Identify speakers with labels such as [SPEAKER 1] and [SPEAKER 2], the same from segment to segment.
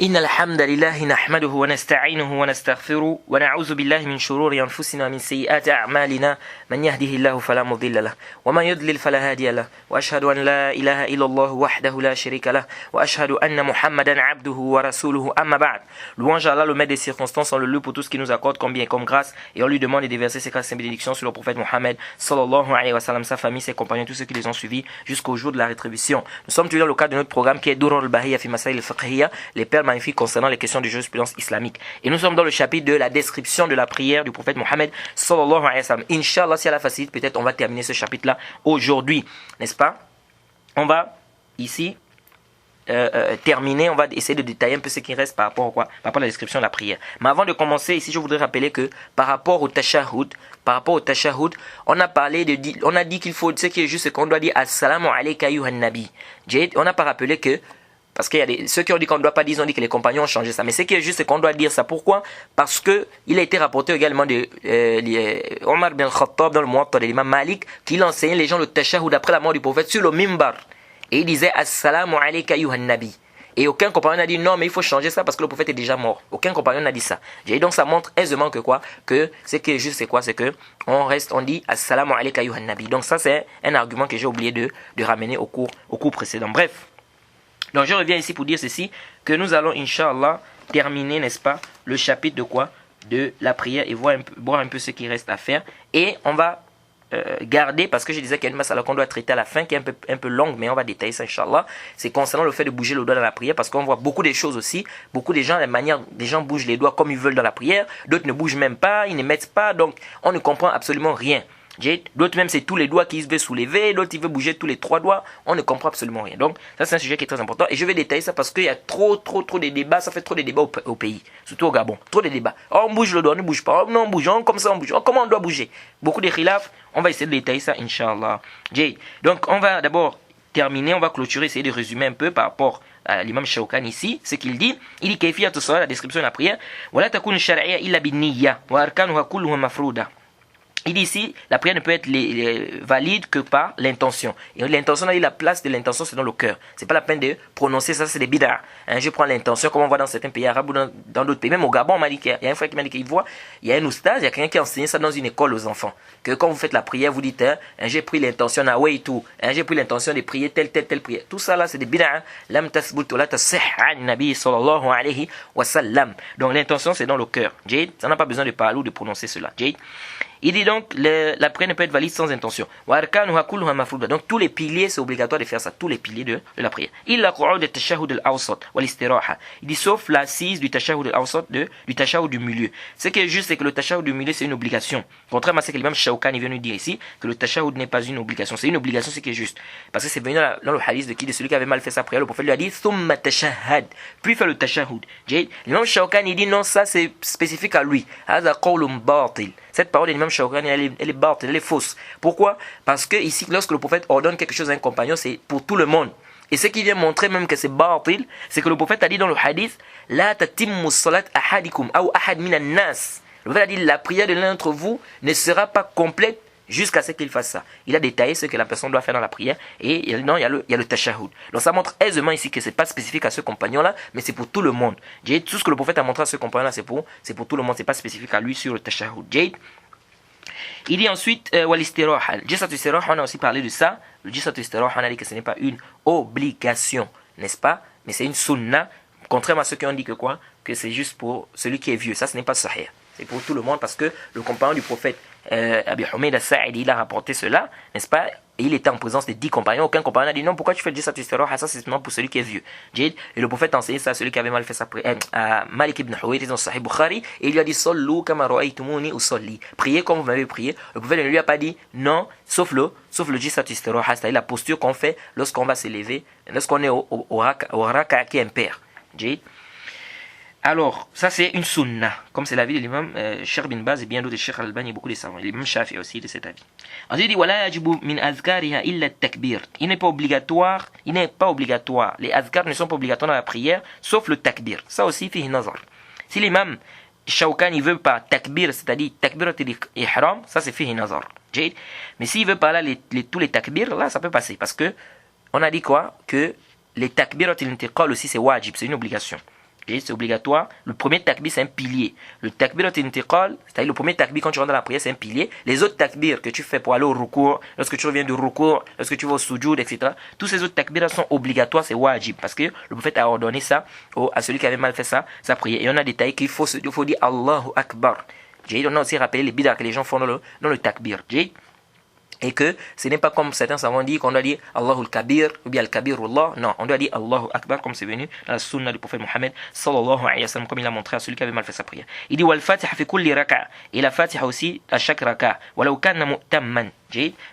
[SPEAKER 1] إن الحمد لله نحمده ونستعينه ونستغفره ونعوذ بالله من شرور أنفسنا ومن سيئات أعمالنا من يهده الله فلا مضل له ومن يضلل فلا هادي له وأشهد أن لا إله إلا الله وحده لا شريك له وأشهد أن محمدا عبده ورسوله أما بعد. Louange à Allah, le maître des circonstances, on le loue pour tout ce qu'il nous accorde comme bien et comme grâce, et on lui demande de déverser ses grâces et bénédictions sur le prophète Mohammed sallallahu alayhi wa sallam, sa famille, ses compagnons, tous ceux qui les ont suivis jusqu'au jour de la rétribution. Nous sommes toujours dans le cadre de notre programme qui est Durur al-Bahiyya fi Masail al-Fiqhiyya, les perles magnifiques concernant les questions de jurisprudence islamique. Et nous sommes dans le chapitre de la description de la prière du prophète Mohammed sallallahu alayhi wa sallam. Inch'Allah, si Allah facilite, peut-être on va terminer ce chapitre-là aujourd'hui, n'est-ce pas? On va ici terminer, on va essayer de détailler un peu ce qui reste par rapport à quoi? Par rapport à la description de la prière. Mais avant de commencer, ici je voudrais rappeler que par rapport au tashahhud, on a dit qu'il faut, ce qui est juste, c'est qu'on doit dire assalamu alayka ayyuhan nabi. On n'a pas rappelé que, parce qu'il y a ceux qui ont dit qu'on ne doit pas dire, ils ont dit que les compagnons ont changé ça. Mais ce qui est juste, c'est qu'on doit dire ça. Pourquoi? Parce que il a été rapporté également de Omar bin Khattab dans le Muwatta de l'imam Malik, qu'il enseignait les gens le tashahhud après la mort du prophète sur le mimbar. Et il disait assalamu alayka ayyuhan nabi. Et aucun compagnon n'a dit non, mais il faut changer ça parce que le prophète est déjà mort. Aucun compagnon n'a dit ça. Et donc ça montre aisément que quoi? Que ce qui est juste, c'est quoi? C'est que on dit assalamu alayka ayyuhan nabi. Donc ça, c'est un argument que j'ai oublié de ramener au cours précédent. Bref. Donc je reviens ici pour dire ceci, que nous allons, Inch'Allah, terminer, n'est-ce pas, le chapitre de quoi? De la prière et voir un peu ce qui reste à faire. Et on va garder, parce que je disais qu'il y a une masala qu'on doit traiter à la fin, qui est un peu longue, mais on va détailler ça, Inch'Allah. C'est concernant le fait de bouger le doigt dans la prière, parce qu'on voit beaucoup de choses aussi. Beaucoup de gens, la manière, des gens bougent les doigts comme ils veulent dans la prière, d'autres ne bougent même pas, ils ne mettent pas, donc on ne comprend absolument rien. D'autres même c'est tous les doigts qu'ils veulent soulever, d'autres ils veulent bouger tous les trois doigts, on ne comprend absolument rien. Donc ça c'est un sujet qui est très important et je vais détailler ça parce qu'il y a trop de débats, ça fait trop de débats au pays, surtout au Gabon, trop de débats. Oh, on bouge le doigt, on ne bouge pas, oh, non on bouge, comme ça on bouge, oh, comment on doit bouger? Beaucoup de khilaf, on va essayer de détailler ça Inch'Allah. Donc on va d'abord terminer, on va clôturer, essayer de résumer un peu par rapport à l'imam Shawkani ici, ce qu'il dit. Il dit kayfiyat as-salat, la description de la prière, wala takun shar'iyya illa bin-niyya wa arkanuha kulluha mafruda. Il dit ici, la prière ne peut être valide que par l'intention. Et l'intention, la place de l'intention, c'est dans le cœur. C'est pas la peine de prononcer ça, c'est des bid'ah. Je prends l'intention, comme on voit dans certains pays arabes ou dans d'autres pays. Même au Gabon, on m'a dit qu'il y a un frère qui m'a dit qu'il voit, il y a un oustaz, il y a quelqu'un qui a enseigné ça dans une école aux enfants. Que quand vous faites la prière, vous dites, j'ai pris l'intention, j'ai pris l'intention de prier telle prière. Tout ça là, c'est des bid'ah. Lam tasbut wa la tasih an nabi sallallahu alayhi wa sallam. Donc l'intention, c'est dans le cœur. Ça n'a pas besoin de parler ou de prononcer cela. Il dit donc, la prière ne peut être valide sans intention. Donc tous les piliers, c'est obligatoire de faire ça. Tous les piliers de la prière. Il dit sauf l'assise du tashahhud al-awsat, du tashahhud du milieu. Ce qui est juste, c'est que le tashahhud du milieu, c'est une obligation. Contrairement à ce que l'imam Shawkani vient nous dire ici, que le tashahhud n'est pas une obligation. C'est une obligation, ce qui est juste. Parce que c'est venu dans le hadith de celui qui avait mal fait sa prière. Le prophète lui a dit, thumma tashahhad. Puis faire le tashahhud. L'imam Shawkani dit non, ça c'est spécifique à lui. Cette parole de l'imam Shawkani, elle est batil, elle est fausse. Pourquoi? Parce que ici, lorsque le prophète ordonne quelque chose à un compagnon, c'est pour tout le monde. Et ce qui vient montrer même que c'est batil, c'est que le prophète a dit dans le hadith, la tatimmu salat ahadikum ou ahad minan nas. Le prophète a dit, la prière de l'un d'entre vous ne sera pas complète jusqu'à ce qu'il fasse ça. Il a détaillé ce que la personne doit faire dans la prière. Et non, il y a le tashahhud. Donc ça montre aisément ici que ce n'est pas spécifique à ce compagnon-là, mais c'est pour tout le monde. Tout ce que le prophète a montré à ce compagnon-là, c'est pour tout le monde. Ce n'est pas spécifique à lui sur le tashahhud. Il dit ensuite, wal-istiraha. Jilsat al-istiraha, on a aussi parlé de ça. Le jilsat al-istiraha, on a dit que ce n'est pas une obligation, n'est-ce pas? Mais c'est une sunna. Contrairement à ceux qui ont dit que quoi? Que c'est juste pour celui qui est vieux. Ça, ce n'est pas sahih. C'est pour tout le monde parce que le compagnon du prophèt, Abi Humayd al-Sa'idi, il a rapporté cela, n'est-ce pas? Et il était en présence de 10 compagnons. Aucun compagnon n'a dit non, pourquoi tu fais le jilsat al-istiraha? Ça, c'est seulement pour celui qui est vieux. Et le prophète a enseigné ça à celui qui avait mal fait sa prière, à Malik ibn Huwayt dans Sahih Bukhari, et il lui a dit sallu kama ra'aytumuni usalli. Priez comme vous m'avez prié. Le prophète ne lui a pas dit non, sauf le jilsat al-istiraha, c'est-à-dire la posture qu'on fait lorsqu'on va s'élever, lorsqu'on est au raka qui est impair. Alors, ça c'est une sunna, comme c'est l'avis de l'imam Cheikh bin Baz et bien d'autres, Cheikh Al-Albani et beaucoup de savants. L'imam Shafi aussi de cet avis. Ensuite, il dit wala yajibu min azkariha illa at-takbir. Il n'est pas obligatoire, les azkar ne sont pas obligatoires dans la prière, sauf le takbir. Ça aussi, fihi nazar. Si l'imam Shawkani veut pas takbir, c'est-à-dire takbirat al-ihram, ça c'est fihi nazar. Mais s'il veut pas là tous les takbir, là ça peut passer. Parce que, on a dit quoi? Que les takbirat al-intiqal aussi c'est wajib, c'est une obligation. C'est obligatoire. Le premier takbir, c'est un pilier. Le takbir al-intiqal, c'est-à-dire le premier takbir quand tu rentres dans la prière, c'est un pilier. Les autres takbirs que tu fais pour aller au rukur, lorsque tu reviens du rukur, lorsque tu vas au sujoud, etc., tous ces autres takbirs sont obligatoires, c'est wajib. Parce que le prophète a ordonné ça à celui qui avait mal fait ça, sa prière. Et on a détaillé qu'il faut dire Allahu Akbar. On a aussi rappelé les bid'ah que les gens font dans le takbir. Et que ce n'est pas comme certains savants disent qu'on doit dire Allahul Kabir ou bien Al-Kabirullah. Non, on doit dire Allahu Akbar comme c'est venu dans la sunna du prophète Mohammed sallallahu alayhi wa sallam, comme il a montré à celui qui avait mal fait sa prière. Il dit Wal Fatiha fi kulli raka. Et la Fatiha aussi à chaque raka. Walau kana mu'tamman.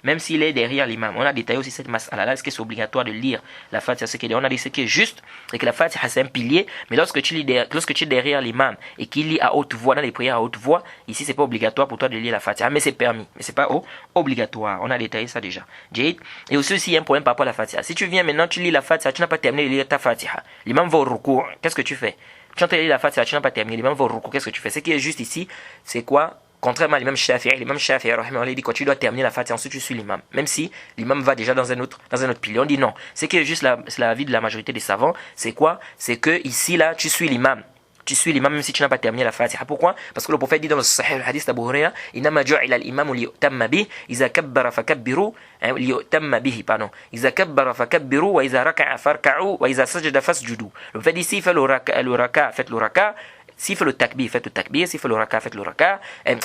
[SPEAKER 1] Même s'il est derrière l'imam. On a détaillé aussi cette mas'ala là. Est-ce que c'est obligatoire de lire la Fatiha? On a dit ce qui est juste, c'est que la Fatiha c'est un pilier. Mais lorsque tu es derrière l'imam et qu'il lit à haute voix, dans les prières à haute voix, ici c'est pas obligatoire pour toi de lire la Fatiha. Mais c'est permis. Mais c'est pas obligatoire. On a détaillé ça déjà. Et aussi, il y a un problème par rapport à la Fatiha. Si tu viens maintenant, tu lis la Fatiha, tu n'as pas terminé de lire ta Fatiha. L'imam va au ruku', qu'est-ce que tu fais? Tu entends lire la Fatiha, tu n'as pas terminé. L'imam va au ruku', qu'est-ce que tu fais? Ce qui est juste ici, c'est quoi? Contrairement à l'imam Shafi'i, il dit quand tu dois terminer la Fatiha, ensuite tu suis l'imam. Même si l'imam va déjà dans un autre pilier. On dit non. Ce qui est juste l'avis de la majorité des savants, c'est quoi? C'est que ici, là, tu suis l'imam. Tu suis l'imam même si tu n'as pas terminé la Fatiha. Pourquoi? Parce que le prophète dit dans le Sahih, le hadith d'Abu Huraira, Inama ju'ila al-imamu liyutamma bih, iza kabbara fakabbiru, liyutamma bihi, pardon. Iza kabbara fakabbiru, wa iza raka'a farka'u, wa iza sajada fasjudu. Le prophète dit, ici, fait le raka, faites le raka. S'il fait le takbir, faites le takbir. S'il fait le raka, faites le raka.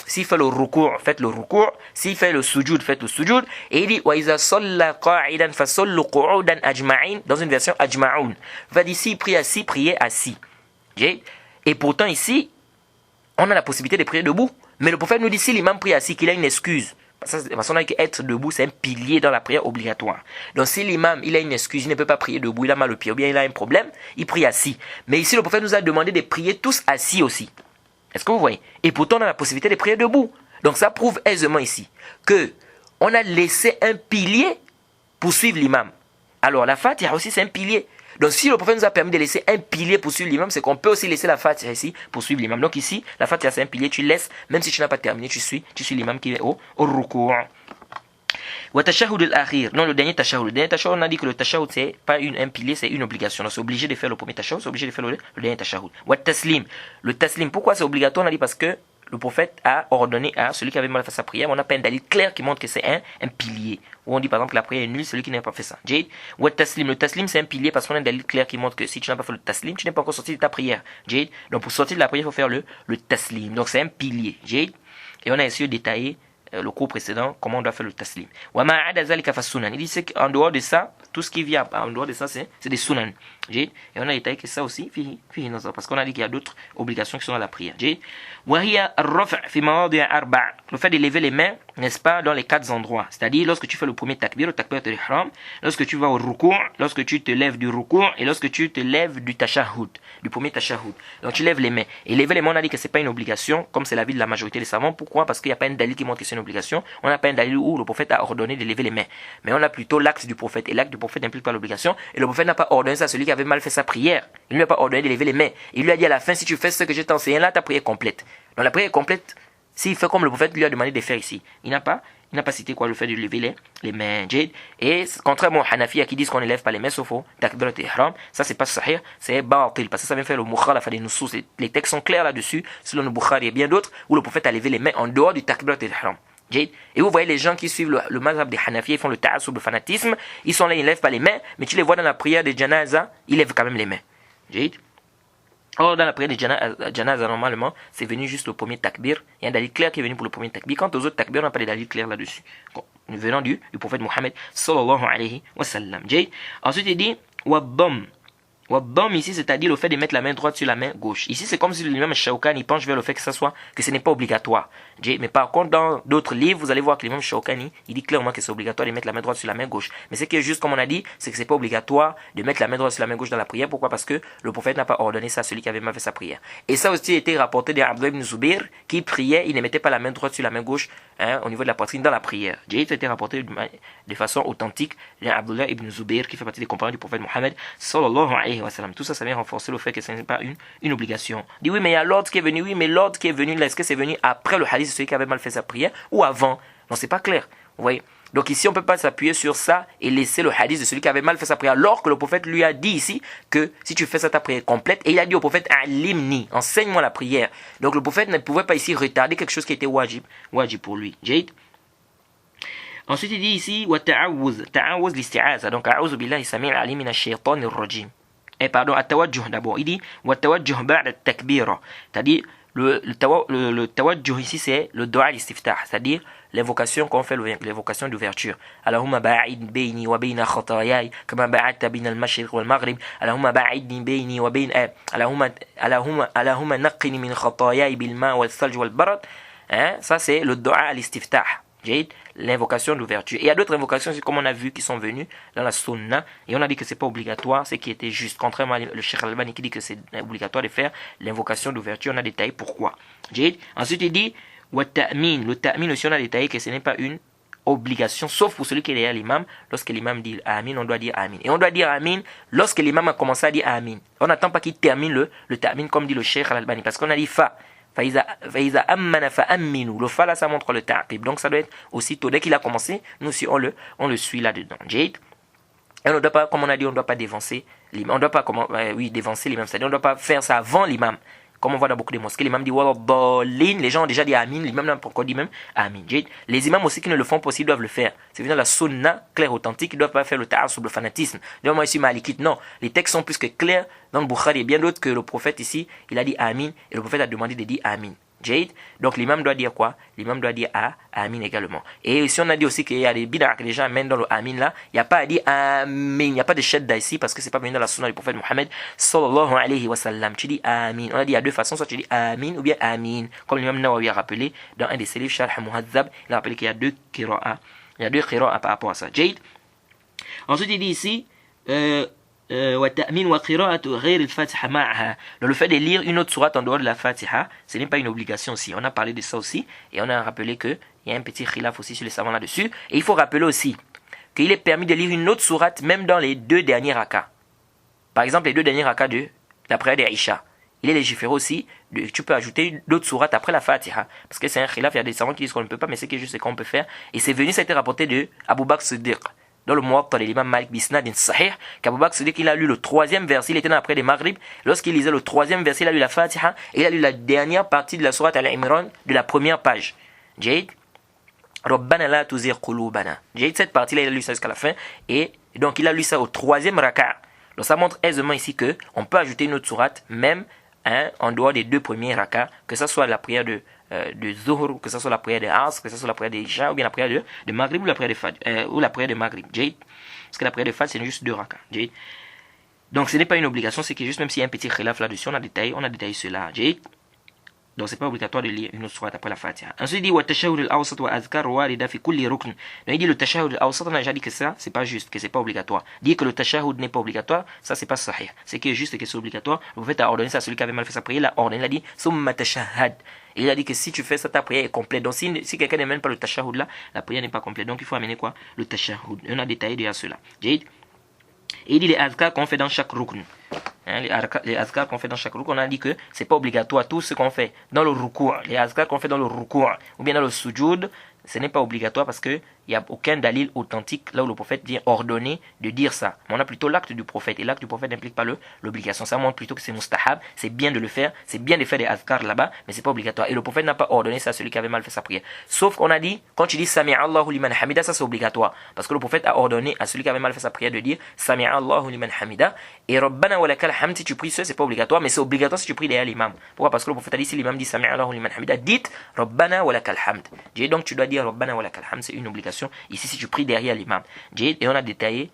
[SPEAKER 1] S'il fait le ruku', faites le ruku'. S'il fait le sujoud, faites le sujoud. Et il dit, wa iza salla qa'idan fasallu qu'udan ajma'in, dans une version ajma'un. Il va dire, s'il prie assis, priez assis. Et pourtant ici, on a la possibilité de prier debout. Mais le prophète nous dit, si l'imam prie assis, qu'il a une excuse. Parce qu'on a dit qu'être debout, c'est un pilier dans la prière obligatoire. Donc si l'imam, il a une excuse, il ne peut pas prier debout, il a mal au pied, ou bien il a un problème, il prie assis. Mais ici, le prophète nous a demandé de prier tous assis aussi. Est-ce que vous voyez? Et pourtant, on a la possibilité de prier debout. Donc ça prouve aisément ici que on a laissé un pilier pour suivre l'imam. Alors la Fatiha aussi, c'est un pilier. Donc si le prophète nous a permis de laisser un pilier pour suivre l'imam, c'est qu'on peut aussi laisser la Fatiha ici pour suivre l'imam. Donc ici, la Fatiha c'est un pilier, tu laisses, même si tu n'as pas terminé, tu suis l'imam qui est au ruku'. Wa tashahhud al-akhir. Non, le dernier tashahhud. Le dernier tashahhud, on a dit que le tashahhud c'est pas un pilier, c'est une obligation. Donc c'est obligé de faire le premier tashahhud, c'est obligé de faire le dernier tashahhud. Wa taslim. Le taslim, pourquoi c'est obligatoire? On a dit parce que le prophète a ordonné à celui qui avait mal fait sa prière, on n'a pas un dalil clair qui montre que c'est un pilier. Ou on dit par exemple que la prière est nulle, celui qui n'a pas fait ça. Jade. Ou taslim. Le taslim c'est un pilier parce qu'on a un dalil clair qui montre que si tu n'as pas fait le taslim, tu n'es pas encore sorti de ta prière. Jade. Donc pour sortir de la prière, il faut faire le taslim. Donc c'est un pilier. Jade. Et on a essayé de détailler le cours précédent, comment on doit faire le taslim. Il dit qu'en dehors de ça, tout ce qui vient en dehors de ça, c'est des sunan. Et on a détaillé que ça aussi, parce qu'on a dit qu'il y a d'autres obligations qui sont dans la prière. Le fait de lever les mains, n'est-ce pas, dans les 4 endroits. C'est-à-dire lorsque tu fais le premier takbir, le takbir de l'ihram, lorsque tu vas au ruku', lorsque tu te lèves du ruku' et lorsque tu te lèves du tashahhud, du premier tashahhud. Donc tu lèves les mains. Et lever les mains, on a dit que c'est pas une obligation, comme c'est l'avis de la majorité des savants. Pourquoi? Parce qu'il n'y a pas un dalil qui montre que c'est une obligation. On n'a pas un dalil où le prophète a ordonné de lever les mains. Mais on a plutôt l'acte du prophète. Et l'acte du prophète n'implique pas l'obligation. Et le prophète n'a pas ordonné ça à celui qui avait mal fait sa prière. Il ne lui a pas ordonné de lever les mains. Il lui a dit à la fin, si tu fais ce que je t'ai enseigné là, ta prière est complète. Donc la prière est complète s'il fait comme le prophète lui a demandé de faire ici. Il n'a pas cité quoi, le fait de lever les mains. Et contrairement aux Hanafiya qui disent qu'on ne lève pas les mains sauf au takbirat ihram, ça c'est pas sahih, c'est batil, parce que ça vient faire le mukhalafa des nusus. Les textes sont clairs là-dessus, selon le Bukhari et bien d'autres, où le prophète a levé les mains en dehors du takbirat ihram. Et vous voyez les gens qui suivent le mazhab des Hanafiya, ils font le ta'assub, le fanatisme, ils sont là, ils ne lèvent pas les mains, mais tu les vois dans la prière des janaza, ils lèvent quand même les mains. Or, dans la prière de janaza, normalement, c'est venu juste le premier takbir. Il y a un dalil clair qui est venu pour le premier takbir. Quant aux autres takbir, on n'a pas de dalil clair là-dessus. Venant du prophète Mohammed, sallallahu alayhi wa sallam. Ensuite, il dit, wabdom. Wabdom ici, c'est-à-dire le fait de mettre la main droite sur la main gauche. Ici, c'est comme si l'imam Shawkani penche vers le fait que ce n'est pas obligatoire. Mais par contre, dans d'autres livres, vous allez voir que l'imam Shawkani, il dit clairement que c'est obligatoire de mettre la main droite sur la main gauche. Mais ce qui est juste, comme on a dit, c'est que c'est pas obligatoire de mettre la main droite sur la main gauche dans la prière. Pourquoi? Parce que le prophète n'a pas ordonné ça à celui qui avait mal fait sa prière. Et ça aussi a été rapporté d'Abdullah ibn Zubair, qui priait, il ne mettait pas la main droite sur la main gauche, au niveau de la poitrine dans la prière. Ça a été rapporté de façon authentique d'Abdullah ibn Zubair, qui fait partie des compagnons du prophète Mohammed, sallallahu alayhi wa sallam. Tout ça, ça vient renforcer le fait que ce n'est pas une obligation. Il dit oui, mais il y a l'ordre qui est venu. Oui, mais l'ordre qui est venu là, est-ce que c'est venu après le hadith de celui qui avait mal fait sa prière ou avant? Non, c'est pas clair. Vous voyez? Donc ici, on ne peut pas s'appuyer sur ça et laisser le hadith de celui qui avait mal fait sa prière. Alors que le prophète lui a dit ici que si tu fais ça, ta prière est complète. Et il a dit au prophète, alimni, enseigne-moi la prière. Donc le prophète ne pouvait pas ici retarder quelque chose qui était wajib pour lui. Jade. Ensuite, il dit ici, wa ta'awuz l'isti'aza. Donc, a'udhu billahi sami'il alim minash shaytanir rajim. Et pardon, at-tawajjuh d'abord. Il dit, wa tawajjuh ba'da at-takbira. C'est-à-dire, le tawajjuh ici, c'est le dua al-istiftah. C'est-à-dire, l'invocation qu'on fait, l'invocation d'ouverture. Allahumma ba'id bayni wa bayna khatayai, kama ba'adta bayna al-mashriq wal maghrib. Allahumma ba'idni bayni wa bayna, Allahumma naqqini min khatayai bil ma' wal thalj wal barad. Ça, c'est le dua al-istiftah. L'invocation d'ouverture. Et il y a d'autres invocations, comme on a vu, qui sont venues dans la sunna. Et on a dit que c'est pas obligatoire, ce qui était juste. Contrairement à le Cheikh Al-Albani qui dit que c'est obligatoire de faire l'invocation d'ouverture. On a détaillé pourquoi. Ensuite, il dit, wa ta'min. Le ta'min aussi, on a détaillé que ce n'est pas une obligation, sauf pour celui qui est derrière l'imam. Lorsque l'imam dit amin, on doit dire amin. Et on doit dire amin lorsque l'imam a commencé à dire amin. On n'attend pas qu'il termine le ta'min comme dit le Cheikh Al-Albani. Parce qu'on a dit fa. Faïza ammana fa amminu. Le fa là, ça montre le ta'qib. Donc ça doit être aussitôt. Dès qu'il a commencé, nous aussi on le suit là-dedans. Jade. Et on ne doit pas, comme on a dit, on ne doit pas dévancer l'imam. On ne doit pas, dévancer l'imam. C'est-à-dire on ne doit pas faire ça avant l'imam. Comme on voit dans beaucoup de mosquées, l'imam dit Wallah, les gens ont déjà dit Amin, l'imam n'a pas encore dit même Amin. Les imams aussi qui ne le font pas aussi doivent le faire. C'est venu dans la sunna claire authentique, ils ne doivent pas faire le ta'assub, le fanatisme. D'ailleurs, moi ici, malikite, non. Les textes sont plus que clairs dans le Bukhari et bien d'autres que le prophète ici, il a dit Amin et le prophète a demandé de dire Amin. Jade. Donc l'imam doit dire quoi? L'imam doit dire Amin également. Et si on a dit aussi qu'il y a des bid'ah que les gens amènent dans le Amin là, il n'y a pas à dire Amin, il n'y a pas de shadda ici parce que c'est pas venu dans la sunna du prophète Mohammed sallallahu alayhi wa sallam. Tu dis Amin. On a dit il y a deux façons, soit tu dis Amin ou bien Amin. Comme l'imam Nawawi a rappelé dans un des ses livres Sharh Muhadzab, il a rappelé qu'il y a deux qira'a. Il y a deux qira'a par rapport à ça. Jade. Ensuite il dit ici le fait de lire une autre sourate en dehors de la Fatiha, ce n'est pas une obligation aussi. On a parlé de ça aussi et on a rappelé qu'il y a un petit khilaf aussi sur les savants là-dessus. Et il faut rappeler aussi qu'il est permis de lire une autre sourate même dans les deux derniers rakas. Par exemple, les deux derniers rakas de la prière d'Aïcha. Il est légiféré aussi, tu peux ajouter d'autres sourates après la Fatiha. Parce que c'est un khilaf, il y a des savants qui disent qu'on ne peut pas, mais c'est juste ce qu'on peut faire. Et c'est venu, ça a été rapporté de Abu Bakr Siddiq. Dans le Muwatta de l'imam Malik Bisnadin Sahih, qu'Abu Bakr Siddiq il a lu le troisième verset, il était dans après des Maghrib. Lorsqu'il lisait le troisième verset, il a lu la Fatiha et il a lu la dernière partie de la sourate Al-Imran de la première page. Jade, Rabbana la tuzigh qulubana. Jade, cette partie-là, il a lu ça jusqu'à la fin et donc il a lu ça au troisième raka'. Donc ça montre aisément ici que on peut ajouter une autre sourate même en dehors des deux premiers raka', que ce soit la prière de Zuhr, que ce soit la prière de Asr, que ce soit la prière de Isha, ou bien la prière de Maghrib, ou la prière de Fajr, ou la prière de Maghrib. Jade. Parce que la prière de Fajr, c'est juste deux rakas. Jade. Donc ce n'est pas une obligation, c'est que juste même s'il y a un petit khilaf là-dessus, on a détaillé cela. Jade. Donc c'est pas obligatoire de lire une autre sourate après la Fatiha. Ensuite il dit wa tashahhud al-awsat wa azkar warida fi kulli rukn. Donc il dit le tashahhud al-awsat, on a déjà dit que ça c'est pas juste, que c'est pas obligatoire. Dire que le tashahhud n'est pas obligatoire, ça c'est pas sahih. C'est que juste que c'est obligatoire. Le prophète a ordonné ça à celui qui avait mal fait sa prière, il a ordonné, il a dit summa tashahhad. Il a dit que si tu fais ça, ta prière est complète. Donc si quelqu'un n'amène pas le tashahhud là, la prière n'est pas complète. Donc il faut amener quoi? Le tashahhud. Et on a détaillé déjà cela. Jade. Et il dit les azkar qu'on fait dans chaque rukn. Les azkar qu'on fait dans chaque rukn, on a dit que c'est pas obligatoire. Tout ce qu'on fait dans le ruku', les azkar qu'on fait dans le ruku' ou bien dans le sujoud, ce n'est pas obligatoire parce qu'il n'y a aucun dalil authentique là où le prophète vient ordonner de dire ça. Mais on a plutôt l'acte du prophète. Et l'acte du prophète n'implique pas l'obligation. Ça montre plutôt que c'est mustahab. C'est bien de le faire. C'est bien de faire des azkar là-bas, mais c'est pas obligatoire. Et le prophète n'a pas ordonné ça à celui qui avait mal fait sa prière. Sauf qu'on a dit, quand tu dis Sami'a Allahu liman hamida, ça c'est obligatoire. Parce que le prophète a ordonné à celui qui avait mal fait sa prière de dire Sami'a Allahu liman hamida. Et Rabbana wa lakal hamd, si tu pries ça, c'est pas obligatoire, mais c'est obligatoire si tu pries derrière l'imam. Pourquoi? Parce que le prophète a dit, si l'imam dit Sami'a Allahu liman hamida, dites Rabbana wa lakal hamd. Donc tu dois dire Rabbana wa lakal hamd, c'est une obligation. Ici, si tu pries derrière l'imam. Et on a détaillé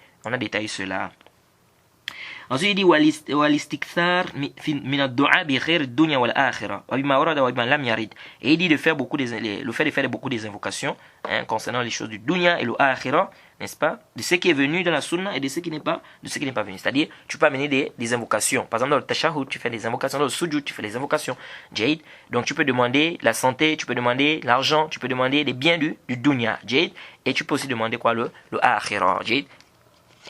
[SPEAKER 1] cela. Ensuite, il dit walistikthar min ad-du'a bi khair ad-dunya wal akhirah wa bima warada wa bima lam yarid. Et il dit le fait de faire beaucoup des invocations concernant les choses du dunya et le akhirah, n'est-ce pas, de ce qui est venu dans la sunna et de ce qui n'est pas venu. C'est-à-dire, tu peux amener des invocations. Par exemple, dans le tashahhud, tu fais des invocations. Dans le sujoud, tu fais des invocations. Jade. Donc, tu peux demander la santé, tu peux demander l'argent, tu peux demander les biens du dunya. Jade. Et tu peux aussi demander quoi? Le akhirah. Jade.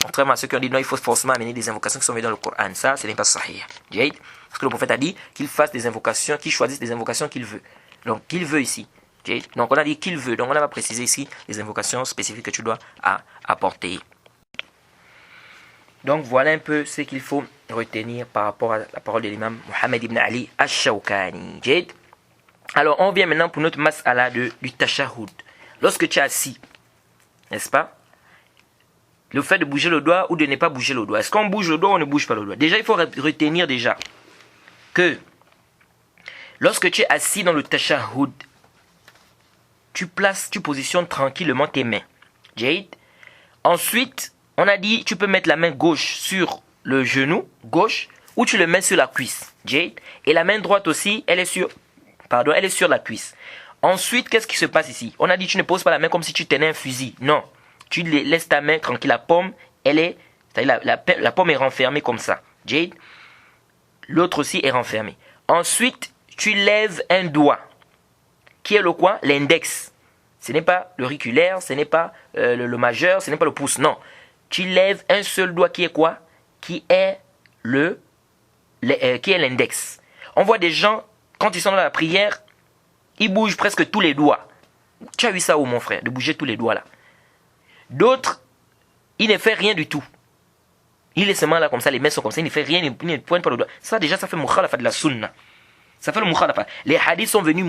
[SPEAKER 1] Contrairement à ceux qui ont dit non, il faut forcément amener des invocations qui sont venues dans le Coran. Ça, ce n'est pas sahih. Parce que le prophète a dit qu'il fasse des invocations, qu'il choisisse des invocations qu'il veut. Donc, qu'il veut ici. Donc on a dit qu'il veut. Donc on a précisé ici les invocations spécifiques que tu dois apporter. Donc voilà un peu ce qu'il faut retenir par rapport à la parole de l'imam Mohammed ibn Ali Ash-Shawkani. Alors on vient maintenant pour notre mas'ala du tashahhud. Lorsque tu es assis, n'est-ce pas? Le fait de bouger le doigt ou de ne pas bouger le doigt. Est-ce qu'on bouge le doigt ou on ne bouge pas le doigt? Déjà, il faut retenir déjà que lorsque tu es assis dans le tashahhud, tu positionnes tranquillement tes mains. Ensuite, on a dit, tu peux mettre la main gauche sur le genou gauche ou tu le mets sur la cuisse. Et la main droite aussi, elle est sur la cuisse. Ensuite, qu'est-ce qui se passe ici? On a dit, tu ne poses pas la main comme si tu tenais un fusil. Non. Tu laisses ta main tranquille. La paume, la paume est renfermée comme ça. L'autre aussi est renfermée. Ensuite, tu lèves un doigt. Qui est le quoi? L'index. Ce n'est pas l'auriculaire, ce n'est pas le majeur, ce n'est pas le pouce. Non. Tu lèves un seul doigt qui est quoi? Qui est l'index. On voit des gens, quand ils sont dans la prière, ils bougent presque tous les doigts. Tu as vu ça où, mon frère? De bouger tous les doigts là. D'autres, ils ne font rien du tout. Il est seulement là comme ça, les mains sont comme ça, il ne fait rien, il ne pointe pas le doigt. Ça déjà, ça fait mukhalafa de la sunna. Ça fait le mukhalafa. Les hadiths sont venus,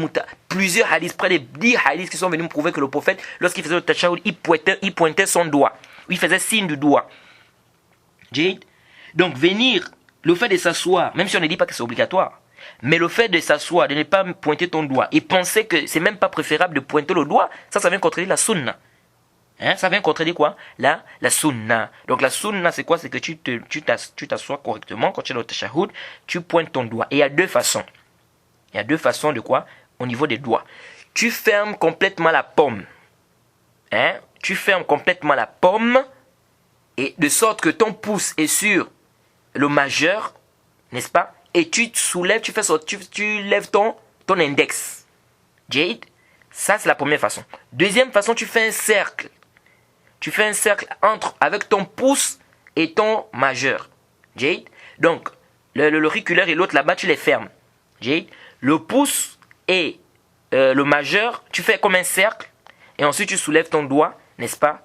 [SPEAKER 1] plusieurs hadiths, près de 10 hadiths qui sont venus me prouver que le prophète, lorsqu'il faisait le tashahhud, il pointait son doigt. Il faisait signe du doigt. Donc venir, le fait de s'asseoir, même si on ne dit pas que c'est obligatoire, mais le fait de s'asseoir, de ne pas pointer ton doigt et penser que c'est même pas préférable de pointer le doigt, ça vient contredire la sunna. Ça vient contredire quoi? La sunna. Donc la sunna, c'est quoi? C'est que tu t'assois correctement quand tu es dans le tashahhud, tu pointes ton doigt. Et il y a deux façons. Il y a deux façons de quoi? Au niveau des doigts. Tu fermes complètement la paume. Tu fermes complètement la paume et de sorte que ton pouce est sur le majeur, n'est-ce pas? Et tu soulèves, tu lèves ton index. Ça c'est la première façon. Deuxième façon, tu fais un cercle. Tu fais un cercle avec ton pouce et ton majeur. Donc, l'auriculaire et l'autre là-bas, tu les fermes. Le pouce et le majeur, tu fais comme un cercle. Et ensuite, tu soulèves ton doigt, n'est-ce pas?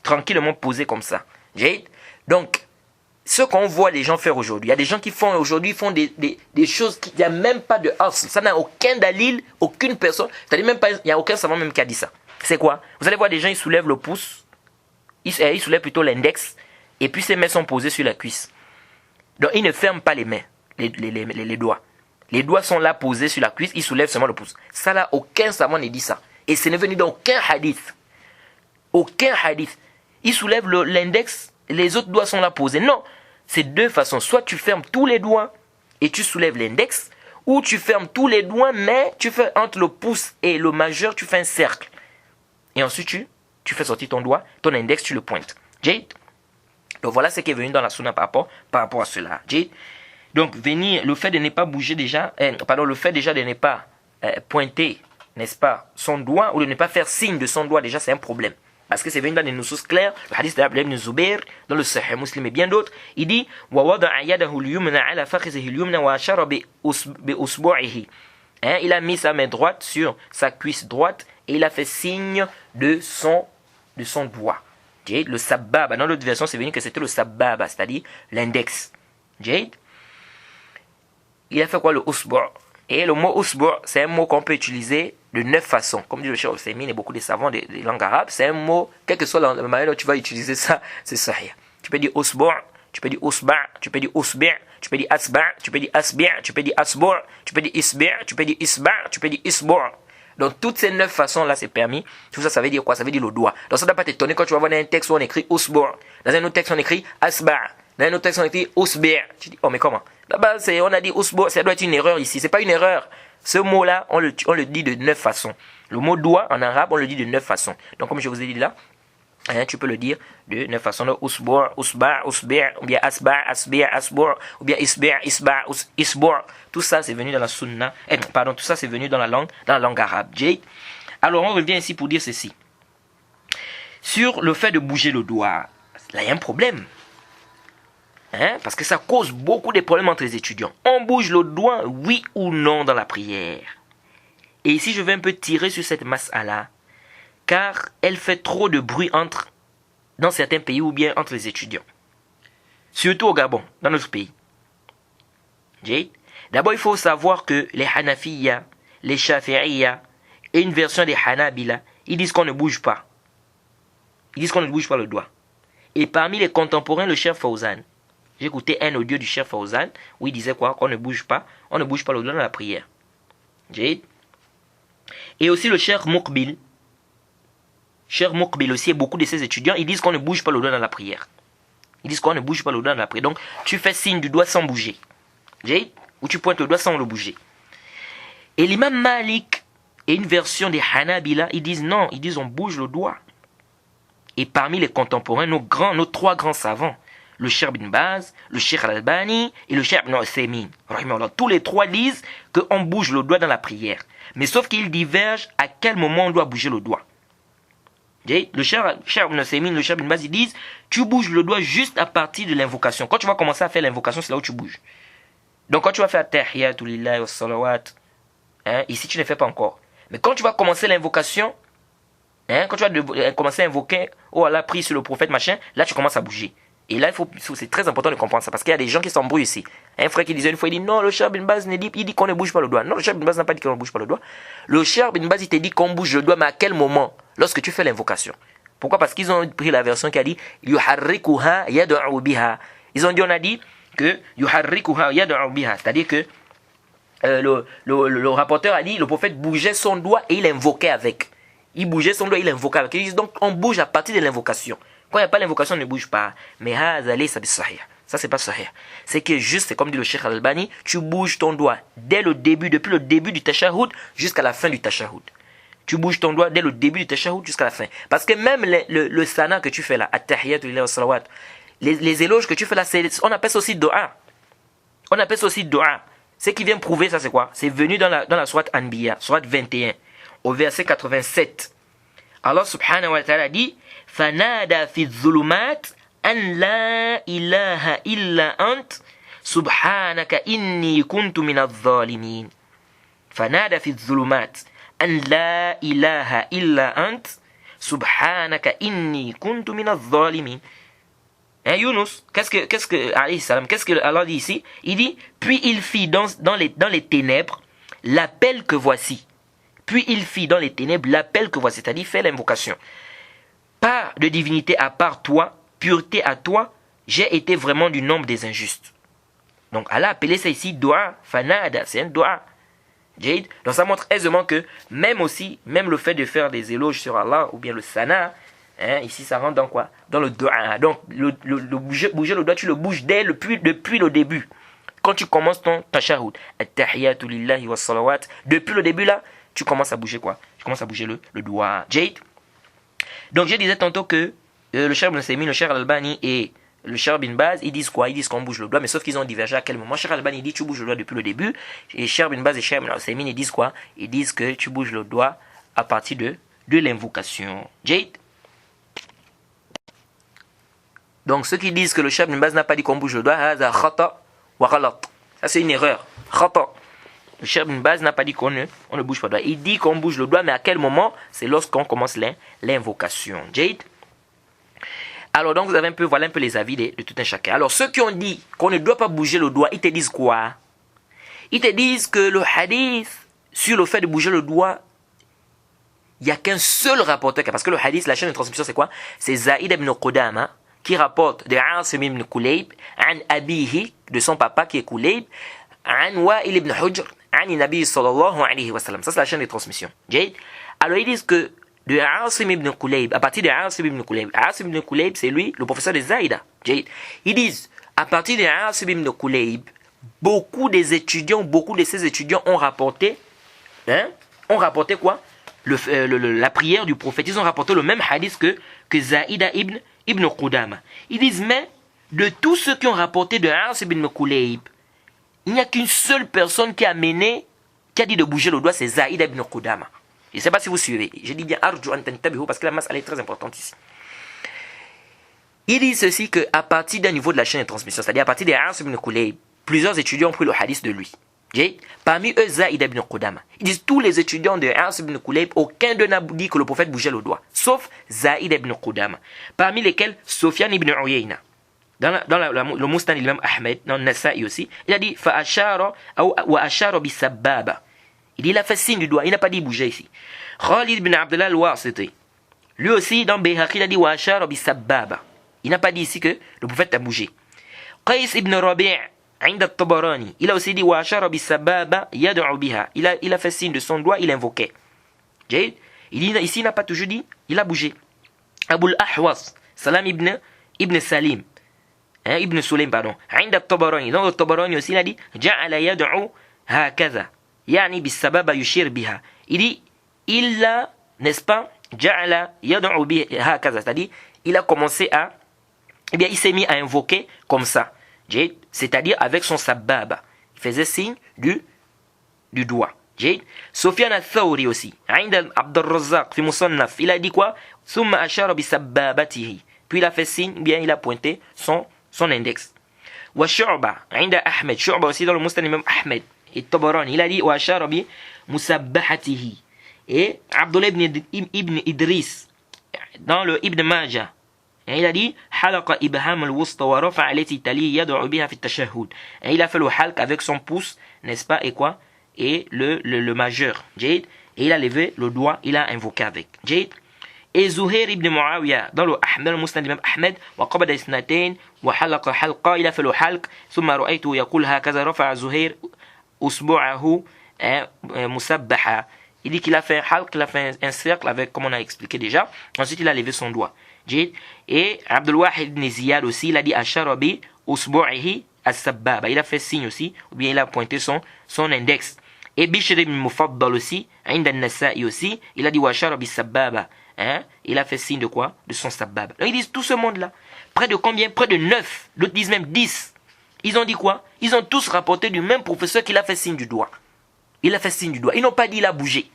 [SPEAKER 1] Tranquillement posé comme ça. Donc, ce qu'on voit les gens faire aujourd'hui, il y a des gens qui font aujourd'hui des choses qu'il n'y a même pas de as. Ça n'a aucun dalil, aucune personne. C'est-à-dire même pas, il n'y a aucun savant même qui a dit ça. C'est quoi? Vous allez voir des gens, ils soulèvent le pouce. Ils soulèvent plutôt l'index. Et puis ses mains sont posées sur la cuisse. Donc ils ne ferment pas les mains, les doigts. Les doigts sont là posés sur la cuisse, ils soulèvent seulement le pouce. Ça là, aucun savant ne dit ça. Et ce n'est venu d'aucun hadith. Aucun hadith. Ils soulèvent l'index, les autres doigts sont là posés. Non, c'est deux façons. Soit tu fermes tous les doigts et tu soulèves l'index, ou tu fermes tous les doigts, mais tu fais entre le pouce et le majeur, tu fais un cercle. Et ensuite tu fais sortir ton doigt, ton index, tu le pointes. Donc voilà ce qui est venu dans la sunna par rapport à cela. Donc le fait de ne pas bouger déjà, le fait déjà de ne pas pointer, n'est-ce pas, son doigt, ou de ne pas faire signe de son doigt, déjà c'est un problème. Parce que c'est venu dans des nusus clairs, le hadith d'Abdullah ibn Zubair, dans le Sahih Muslim et bien d'autres, il dit il a mis sa main droite sur sa cuisse droite et il a fait signe de son doigt. Le sababa, dans l'autre version c'est venu que c'était le sababa, c'est-à-dire l'index. Il a fait quoi? Le usbu'. Et le mot usbu', c'est un mot qu'on peut utiliser de 9 façons. Comme dit le Cheikh Ousseymine et beaucoup de savants des langues arabes, c'est un mot, quelle que soit la manière dont tu vas utiliser ça, c'est sahih. Tu peux dire usbu', tu peux dire usba', tu peux dire usbi', tu peux dire asba', tu peux dire asbi', tu peux dire asbu', tu peux dire isbi', tu peux dire isba', tu peux dire isbu'. Donc toutes ces 9 façons-là, c'est permis. Tout ça, ça veut dire quoi? Ça veut dire le doigt. Donc ça ne doit pas t'étonner quand tu vas voir dans un texte où on écrit usbu'. Dans un autre texte, on écrit asba'. Dans un autre texte, on écrit usbi'. Tu dis, oh mais comment? Là-bas, on a dit usbu', ça doit être une erreur ici. C'est pas une erreur. Ce mot-là, on le dit de 9 façons. Le mot doigt, en arabe, on le dit de 9 façons. Donc comme je vous ai dit là, tu peux le dire de 9 façons. Usbu', usba', usbi', ou bien asba', asbi', asbu', ou bien isbi', isba', isbu'. Tout ça, c'est venu dans la sunna. Tout ça, c'est venu dans la langue arabe. Alors, on revient ici pour dire ceci. Sur le fait de bouger le doigt, là, il y a un problème. Parce que ça cause beaucoup de problèmes entre les étudiants. On bouge le doigt, oui ou non, dans la prière. Et ici, je vais un peu tirer sur cette mas'ala, car elle fait trop de bruit dans certains pays ou bien entre les étudiants. Surtout au Gabon, dans notre pays. D'abord, il faut savoir que les Hanafiya, les Shafi'iyya et une version des Hanabila, ils disent qu'on ne bouge pas. Ils disent qu'on ne bouge pas le doigt. Et parmi les contemporains, le Cheikh Fawzan. J'ai écouté un audio du Cheikh Fawzan où il disait quoi? Qu'on ne bouge pas. On ne bouge pas le doigt dans la prière. Et aussi le Cheikh Moukbil. Cheikh Moukbil aussi et beaucoup de ses étudiants, ils disent qu'on ne bouge pas le doigt dans la prière. Ils disent qu'on ne bouge pas le doigt dans la prière. Donc, tu fais signe du doigt sans bouger. Ou tu pointes le doigt sans le bouger. Et l'imam Malik et une version des Hanabila, ils disent non, ils disent on bouge le doigt. Et parmi les contemporains, nos trois grands savants, le Cheikh bin Baz, le Cheikh Al-Albani et le Cheikh bin Uthaymin, tous les trois disent qu'on bouge le doigt dans la prière. Mais sauf qu'ils divergent à quel moment on doit bouger le doigt. Le Cheikh bin Uthaymin, le Cheikh bin Baz, ils disent tu bouges le doigt juste à partir de l'invocation. Quand tu vas commencer à faire l'invocation, c'est là où tu bouges. Donc quand tu vas faire Tahiyatu lillahi wa salawat, ici tu ne fais pas encore. Mais quand tu vas commencer l'invocation, quand tu vas commencer à invoquer, oh Allah, prie sur le prophète, machin, là tu commences à bouger. Et là, c'est très important de comprendre ça, parce qu'il y a des gens qui s'embrouillent ici. Un frère qui disait une fois, il dit non, le Cheikh bin Baz il dit qu'on ne bouge pas le doigt. Non, le Cheikh bin Baz n'a pas dit qu'on ne bouge pas le doigt. Le Cheikh bin Baz il te dit qu'on bouge le doigt, mais à quel moment? Lorsque tu fais l'invocation. Pourquoi? Parce qu'ils ont pris la version qui a dit yuharrikuha yad'u biha. Ils ont dit, on a dit que yuharrikuha yad'u biha, c'est-à-dire que le rapporteur a dit le prophète bougeait son doigt et il invoquait avec. Il bougeait son doigt, il invoquait avec. Ils disent donc on bouge à partir de l'invocation. Quand il n'y a pas l'invocation, on ne bouge pas. Mais ça c'est pas sahih. C'est que juste, c'est comme dit le Cheikh Al-Albani, tu bouges ton doigt dès le début, depuis le début du tashahhud jusqu'à la fin du tashahhud. Tu bouges ton doigt dès le début du tashahhud jusqu'à la fin. Parce que même le sana que tu fais là, at-tahiyyatu lillahi wa salawat, les éloges que tu fais là, on appelle ça aussi dua. On appelle ça aussi dua. Ce qui vient prouver ça, c'est quoi? C'est venu dans la sourate Anbiya, sourate 21, au verset 87. Allah subhanahu wa ta'ala dit فَنَادَى فِي الظُّلُمَاتِ أَنْ لَا إِلَهَ إِلَّا أَنْتَ سُبْحَانَكَ إِنِّي كُنْتُ مِنَ الظَّالِمِينَ فَنَادَى فِي الظُّلُمَاتِ أَنْ لَا إِلَهَ إِلَّا أَنْتَ سُبْحَانَكَ إِنِّي كُنْتُ مِنَ الظَّالِمِينَ. Yunus, qu'est-ce que Allah dit ici? Il dit, puis il fit dans les ténèbres l'appel que voici. Puis il fit dans les ténèbres l'appel que voici, c'est-à-dire fait l'invocation. Pas de divinité à part toi, pureté à toi, j'ai été vraiment du nombre des injustes. Donc Allah a appelé ça ici dua, fanada, c'est un dua. Donc ça montre aisément que même le fait de faire des éloges sur Allah ou bien le sana, ici ça rentre dans quoi? Dans le dua. Donc bouger le doigt, tu le bouges depuis le début. Quand tu commences ton tashahhud, at-tahiyyatu lillahi wa salawat, depuis le début là, tu commences à bouger quoi? Tu commences à bouger le doigt. Donc je disais tantôt que le Cheikh bin Uthaymin, le Cheikh Al-Albani et le Cheikh bin Baz, ils disent quoi? Ils disent qu'on bouge le doigt, mais sauf qu'ils ont divergé à quel moment? Cheikh Al-Albani dit tu bouges le doigt depuis le début, et Cheikh bin Baz et Cheikh bin Uthaymin ils disent quoi? Ils disent que tu bouges le doigt à partir de l'invocation. Donc ceux qui disent que le Cheikh bin Baz n'a pas dit qu'on bouge le doigt, ça c'est une erreur. Khata. Le Cheikh bin Baz n'a pas dit qu'on ne bouge pas le doigt. Il dit qu'on bouge le doigt, mais à quel moment? C'est lorsqu'on commence l'invocation. Alors donc voilà un peu les avis de tout un chacun. Alors ceux qui ont dit qu'on ne doit pas bouger le doigt, ils te disent quoi? Ils te disent que le hadith sur le fait de bouger le doigt, il n'y a qu'un seul rapporteur. Parce que le hadith, la chaîne de transmission, c'est quoi? C'est Zaïd ibn Qudama qui rapporte de Asim ibn Kulayb, an Abihi, de son papa qui est Kulayb, an Wa'il ibn Hujr, an Nabi sallallahu alayhi wa sallam. Ça, c'est la chaîne de transmission. Alors, ils disent que de Asim ibn Kulayb, à partir de Asim ibn Kulayb, c'est lui, le professeur de Zaïda. Ils disent, à partir de Asim ibn Kulayb, beaucoup de ces étudiants ont rapporté quoi? La prière du prophète. Ils ont rapporté le même hadith que Zaïda ibn Qudama. Ils disent, mais de tous ceux qui ont rapporté de Asim ibn Kulayb, il n'y a qu'une seule personne qui a dit de bouger le doigt, c'est Zaïda ibn Qudama. Je ne sais pas si vous suivez. Je dis bien Arju an tantabihu parce que la masse elle est très importante ici. Il dit ceci qu'à partir d'un niveau de la chaîne de transmission, c'est-à-dire à partir des Asim ibn Kulayb, plusieurs étudiants ont pris le hadith de lui. Parmi eux, Zaïd ibn Qudama. Ils disent tous les étudiants de As ibn Kulayb, aucun d'eux n'a dit que le prophète bougeait le doigt, sauf Zaïd ibn Qudama. Parmi lesquels Sufyan ibn Uyayna. Dans le Musnad l'imam Ahmed, dans le Nasa'i aussi, il a dit Fa'ashara wa ashara bis-sabbaba. Il a fait signe du doigt, il n'a pas dit bouger ici. Khalid ibn Abdullah al-Wasiti. Lui aussi, dans Bayhaqi, il a dit wa ashara bis-sabbaba. Il n'a pas dit ici que le prophète a bougé. Qais ibn Rabi' عند الطبراني. Il a aussi dit وأشار بالسبابة يدعو بها. Il a fait signe de son doigt, il invoquait. Il dit ici, il n'a pas toujours dit, il a bougé. Abu al-Ahwas, Salam ibn Salim, ibn Sulaim, pardon. عند الطبراني. Dans le Tabarani aussi, il a dit جعل يدعو هكذا. يعني بالسبابة يشير بها. Il dit, il a, n'est-ce pas, جعل يدعو بها هكذا. C'est-à-dire, il a commencé à, eh bien, il s'est mis à invoquer comme ça. C'est-à-dire avec son sababa. Il faisait signe du doigt. Sufyan al-Thawri aussi. عند عبد الرزاق في مصنف. Il a dit quoi? ثم أشار بسبابته. Puis il a fait signe, bien il a pointé son index. وشعبة عند أحمد. شعبة aussi dans le Musnad l'imam Ahmed et Tabarani. Il a dit وأشار بمسبحته. Et Abdullah ibn Idris dans le Ibn Majah. Et il a dit حلق إبهام الوسطى ورفع التي تليه يدعو بها في التشهد. Et il a fait le halq avec son pouce, n'est-ce pas, et quoi? Et le majeur. Et il a levé le doigt, il a invoqué avec. Et Zuhair ibn Muawiyah dans le Ahmed, le Musnad l'imam Ahmed, وقبض اثنتين وحلق حلقة. Il a fait le halq. ثم رأيته يقول هكذا رفع زهير أصبعه مسبحا. Il dit qu'il a fait un halq, il a fait un cercle avec, comme on a expliqué déjà. Ensuite, il a levé son doigt. Et Abdul Wahid ibn Ziyad aussi, il a dit Asharabi usbu'ihi as-sabbaba. Il a fait signe aussi, ou bien il a pointé son index. Et Bishr ibn Mufaddal aussi, Inda al-Nasa'i aussi, il a dit Washarabi as-sabbaba. Il a fait signe de quoi? De son sabbaba. Donc ils disent tout ce monde-là. Près de combien? Près de 9. D'autres disent même 10. Ils ont dit quoi? Ils ont tous rapporté du même professeur qu'il a fait signe du doigt. Il a fait signe du doigt. Ils n'ont pas dit il a bougé.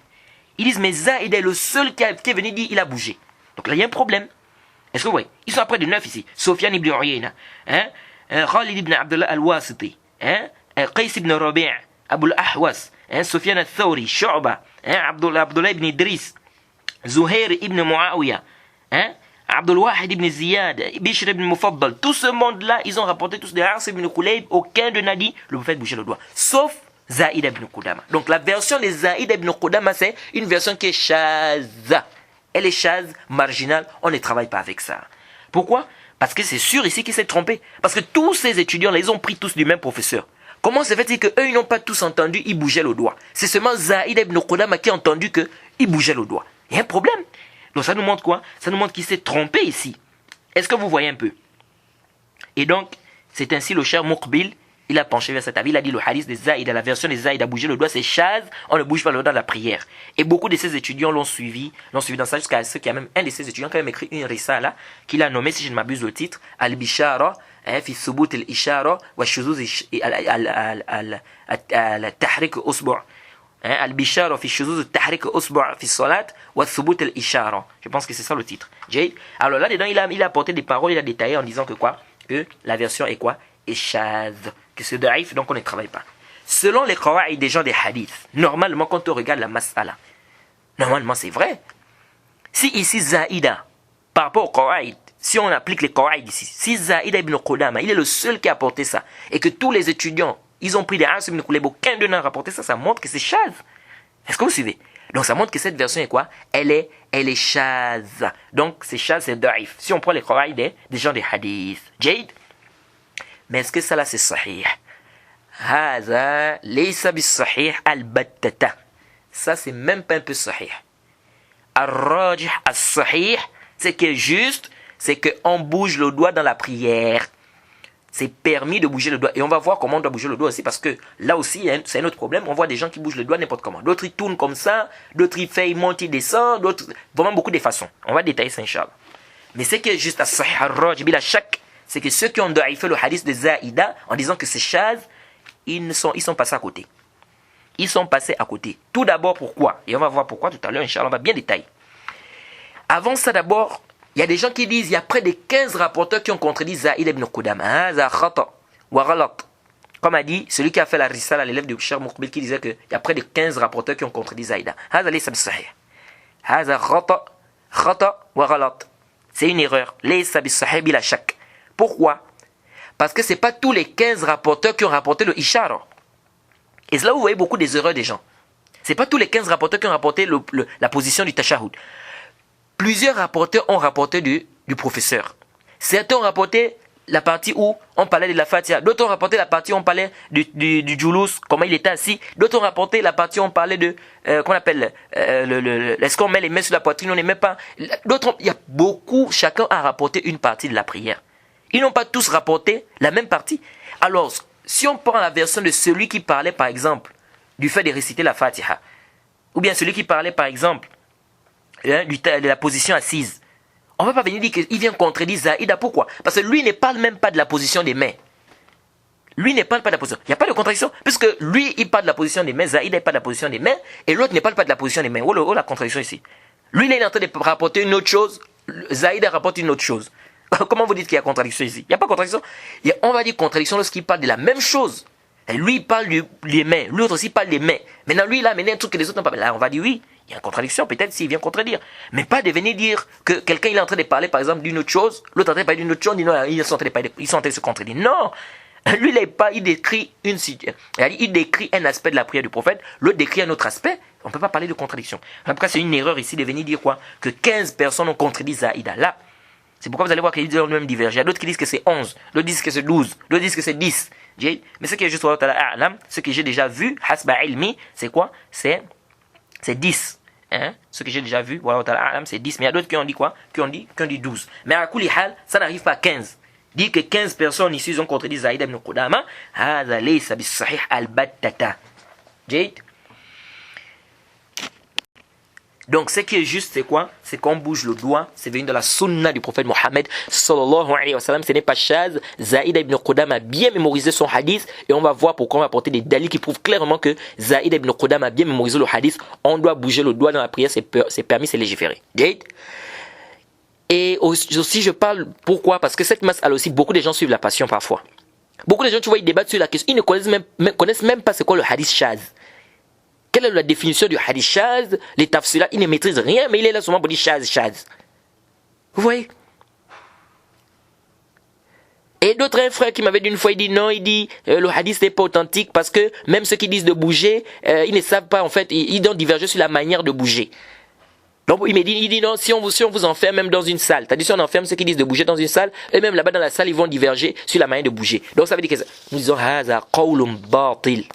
[SPEAKER 1] Ils disent mais Zaïd est le seul qui est venu dire il a bougé. Donc là il y a un problème. Est-ce que vous voyez? Ils sont à près de 9 ici. Sufyan ibn Uyayna, Khalid ibn Abdullah al-Wasiti, Qais ibn Rabi', Abu al-Ahwas, Sufyan al-Thawri, Shu'ba, Abdullah ibn Idris, Zuhair ibn Muawiyah, Abdul Wahid ibn Ziyad, Bishr ibn Mufaddal. Tout ce monde-là, ils ont rapporté tous des As ibn Kulayb. Aucun d'eux n'a dit le prophète bouger le doigt. Sauf Zaïd ibn Qudama. Donc la version de Zaïd ibn Qudama, c'est une version qui est shadha. Elle est chaz, marginale, on ne travaille pas avec ça. Pourquoi? Parce que c'est sûr ici qu'il s'est trompé. Parce que tous ces étudiants-là, ils ont pris tous du même professeur. Comment se fait-il qu'eux, ils n'ont pas tous entendu, ils bougeaient le doigt? C'est seulement Zaïd ibn Qudama qui a entendu qu'il bougeait le doigt. Il y a un problème. Donc ça nous montre quoi? Ça nous montre qu'il s'est trompé ici. Est-ce que vous voyez un peu? Et donc, c'est ainsi le cher Muqbil, il a penché vers cet avis, il a dit le hadith des Zaïd, la version des Zaïd a bougé le doigt, c'est chaz, on ne bouge pas le doigt dans la prière. Et beaucoup de ces étudiants l'ont suivi dans ça, jusqu'à ce qu'il y a même un de ces étudiants qui a même écrit une risala, qu'il a nommé, si je ne m'abuse le titre, Al-Bishara, fi Thubut al-Ishara, wa Shuzuz al-Tahrik Usbu'. Al-Bishara fi Shuzuz al-Tahrik Usbu' fi Salat, wa Thubut al-Ishara. Je pense que c'est ça le titre. Alors là-dedans, il a apporté des paroles, il a détaillé en disant que quoi? Que la version est quoi? Est chaz. Que c'est daïf, donc on ne travaille pas. Selon les qawaïd des gens des hadiths, normalement, quand on regarde la mas'ala, normalement c'est vrai. Si ici Zaïda, par rapport au qawaïd, si on applique les qawaïd ici, si Zaïda ibn Qudama, il est le seul qui a apporté ça, et que tous les étudiants, ils ont pris des As ibn Kulayb, aucun d'eux n'a rapporté ça, ça montre que c'est chaz. Est-ce que vous suivez? Donc ça montre que cette version est quoi? Elle est chaz. Donc c'est chaz, c'est daïf. Si on prend les qawaïd des gens des hadiths. Jade. Mais est-ce que ça là c'est sahih? هذا ليس بالصحيح البتة. Ça c'est même pas un peu sahih. الراجح الصحيح, c'est que juste, c'est qu'on bouge le doigt dans la prière. C'est permis de bouger le doigt. Et on va voir comment on doit bouger le doigt aussi, parce que là aussi, c'est un autre problème. On voit des gens qui bougent le doigt n'importe comment. D'autres ils tournent comme ça, d'autres ils font, ils montent, ils descendent, d'autres, vraiment beaucoup de façons. On va détailler ça, Inch'Allah. Mais c'est que juste à sahih al-rajih bila shak, c'est que ceux qui ont daïfé le hadith de Zaïda en disant que c'est chaz, ils sont passés à côté. Ils sont passés à côté. Tout d'abord, pourquoi? Et on va voir pourquoi tout à l'heure, Inch'Allah, on va bien détailler. Avant ça d'abord, il y a des gens qui disent, il y a près de 15 rapporteurs qui ont contredit Zaïd ibn Qudama. Hadha khata wa ghalat Comme a dit celui qui a fait la risala à l'élève de Cheikh Moukbil qui disait qu'il y a près de 15 rapporteurs qui ont contredit Zaïda. Haza laysa bis-sahih. Haza khata wa ghalat. C'est une erreur. Laysa bis-sahih bila shak. Pourquoi? Parce que ce n'est pas tous les 15 rapporteurs qui ont rapporté le ishara. Et c'est là où vous voyez beaucoup des erreurs des gens. Ce n'est pas tous les 15 rapporteurs qui ont rapporté la position du tashahhud. Plusieurs rapporteurs ont rapporté du professeur. Certains ont rapporté la partie où on parlait de la Fatiha. D'autres ont rapporté la partie où on parlait du Julus, comment il était assis. D'autres ont rapporté la partie où on parlait de, qu'on appelle, est-ce qu'on met les mains sur la poitrine, on ne les met pas. D'autres, il y a beaucoup, chacun a rapporté une partie de la prière. Ils n'ont pas tous rapporté la même partie. Alors, si on prend la version de celui qui parlait, par exemple, du fait de réciter la Fatiha, ou bien celui qui parlait, par exemple, de la position assise, on ne va pas venir dire qu'il vient contredire Zaïda. Pourquoi? Parce que lui ne parle même pas de la position des mains. Lui ne parle pas de la position. Il n'y a pas de contradiction. Puisque lui, il parle de la position des mains, Zaïda ne parle pas de la position des mains, et l'autre ne parle pas de la position des mains. Oh la contradiction ici. Lui, il est en train de rapporter une autre chose, Zaïda rapporte une autre chose. Comment vous dites qu'il y a contradiction ici? Il n'y a pas de contradiction. On va dire contradiction lorsqu'il parle de la même chose. Et lui, il parle des mains. L'autre aussi parle des mains. Maintenant, lui, il a amené un truc que les autres n'ont pas. Là, on va dire oui, il y a une contradiction, peut-être s'il vient contredire. Mais pas de venir dire que quelqu'un il est en train de parler, par exemple, d'une autre chose, l'autre est en train de parler d'une autre chose, dit non, ils sont en train de se contredire. Non! Lui, il décrit il décrit un aspect de la prière du prophète, l'autre décrit un autre aspect. On ne peut pas parler de contradiction. En tout cas, c'est une erreur ici de venir dire quoi? Que 15 personnes ont contredit Zaïda. Là, c'est pourquoi vous allez voir qu'ils disent même divergent. Il y a d'autres qui disent que c'est 11, d'autres disent que c'est 12, d'autres disent que c'est 10. Mais ce qui est juste ce que j'ai déjà vu, hasba ilmi, c'est quoi? C'est 10. Hein? Ce que j'ai déjà vu, c'est 10. Mais il y a d'autres qui ont dit quoi? Qui ont dit 12. Mais à Kouli Hal, ça n'arrive pas à 15. Dire que 15 personnes ici ont contredit Zaïd ibn Qudama, hadha laysa bis-sahih al-battata. Donc, ce qui est juste, c'est quoi? C'est qu'on bouge le doigt. C'est venu de la sunna du prophète Mohammed sallallahu alayhi wa sallam. Ce n'est pas Chaz. Zaïd ibn Qudama a bien mémorisé son hadith. Et on va voir pourquoi on va apporter des dalils qui prouvent clairement que Zaïd ibn Qudama a bien mémorisé le hadith. On doit bouger le doigt dans la prière. C'est permis, c'est légiféré. Et aussi, je parle, pourquoi? Parce que cette mas'ala aussi, beaucoup de gens suivent la passion parfois. Beaucoup de gens, tu vois, ils débattent sur la question. Ils ne connaissent même pas c'est quoi le hadith Chaz. Quelle est la définition du hadith Shaz? Les tafsirats, il ne maîtrise rien, mais il est là seulement pour dire Shaz. Vous voyez? Et d'autres, un frère qui m'avait dit une fois, il dit non, il dit le hadith n'est pas authentique parce que même ceux qui disent de bouger, ils ne savent pas en fait, ils ont divergé sur la manière de bouger. Donc il dit non, si on vous enferme même dans une salle, c'est-à-dire si on enferme ceux qui disent de bouger dans une salle, et même là-bas dans la salle, ils vont diverger sur la manière de bouger. Donc ça veut dire que nous disons haza qawlun batil.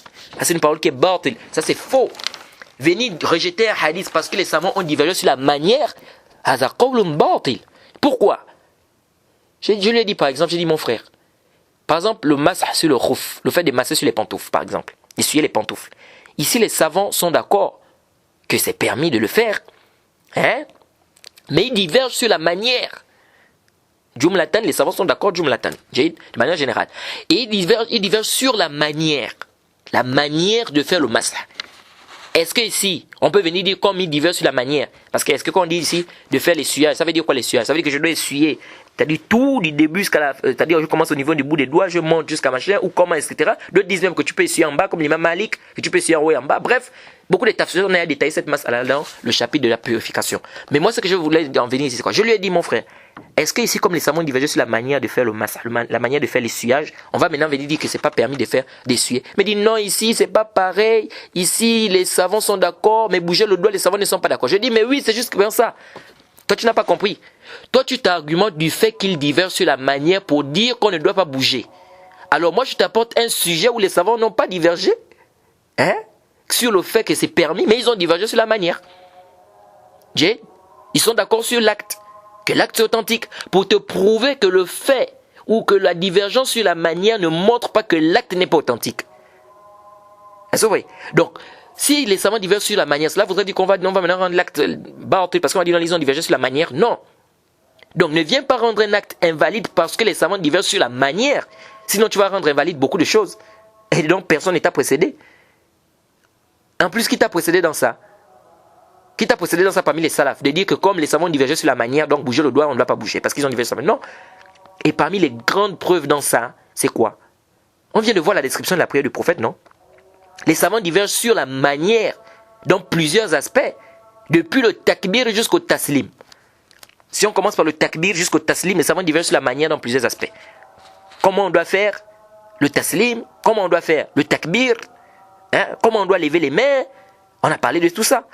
[SPEAKER 1] C'est une parole qui est batil. Ça c'est faux. Venir rejeter un hadith parce que les savants ont divergé sur la manière, haza qawlun batil. Pourquoi? Je lui ai dit par exemple, j'ai dit mon frère, par exemple le masah sur le khouf, le fait de masser sur les pantoufles par exemple, essuyer les pantoufles. Ici les savants sont d'accord que c'est permis de le faire. Hein? Mais ils divergent sur la manière. Jumlatan, les savants sont d'accord, Jumlatan, de manière générale. Et ils divergent sur la manière de faire le masah. Est-ce que ici, on peut venir dire comme ils divergent sur la manière? Parce que est-ce que quand on dit ici de faire l'essuyer, ça veut dire quoi l'essuyer? Ça veut dire que je dois essuyer, c'est-à-dire tout du début jusqu'à la, c'est-à-dire je commence au niveau du bout des doigts, je monte jusqu'à machin, ou comment, etc. D'autres disent même que tu peux essuyer en bas, comme l'imam Malik, que tu peux essuyer en haut et en bas. Bref, beaucoup de tafsirs, on a détaillé cette masala dans le chapitre de la purification. Mais moi, ce que je voulais en venir ici, c'est quoi? Je lui ai dit, mon frère, est-ce que ici, comme les savants divergent sur la manière de faire le massage, la manière de faire l'essuyage, on va maintenant venir dire que c'est pas permis de faire d'essuyer. Mais dit non, ici, c'est pas pareil. Ici, les savants sont d'accord, mais bouger le doigt, les savants ne sont pas d'accord. Je dis, mais oui, c'est juste comme ça. Toi, tu n'as pas compris. Toi, tu t'argumentes du fait qu'ils divergent sur la manière pour dire qu'on ne doit pas bouger. Alors, moi, je t'apporte un sujet où les savants n'ont pas divergé. Hein? Sur le fait que c'est permis, mais ils ont divergé sur la manière. Ils sont d'accord sur l'acte. Que l'acte est authentique, pour te prouver que le fait ou que la divergence sur la manière ne montre pas que l'acte n'est pas authentique. Est-ce que vous voyez? Donc, si les savants divergent sur la manière, cela voudrait dire qu'on va maintenant rendre l'acte batil parce qu'on va dire qu'ils ont divergé sur la manière. Non. Donc, ne viens pas rendre un acte invalide parce que les savants divergent sur la manière. Sinon, tu vas rendre invalide beaucoup de choses. Et donc, personne ne t'a précédé. En plus, qui t'a précédé dans ça? Qui t'a procédé dans ça parmi les salafs, de dire que comme les savants divergent sur la manière, donc bouger le doigt, on ne doit pas bouger, parce qu'ils ont divergé sur la manière. Non. Et parmi les grandes preuves dans ça, c'est quoi? On vient de voir la description de la prière du prophète, non? Les savants divergent sur la manière, dans plusieurs aspects, depuis le takbir jusqu'au taslim. Si on commence par le takbir jusqu'au taslim, les savants divergent sur la manière dans plusieurs aspects. Comment on doit faire le taslim, comment on doit faire le takbir, comment on doit lever les mains, on a parlé de tout ça.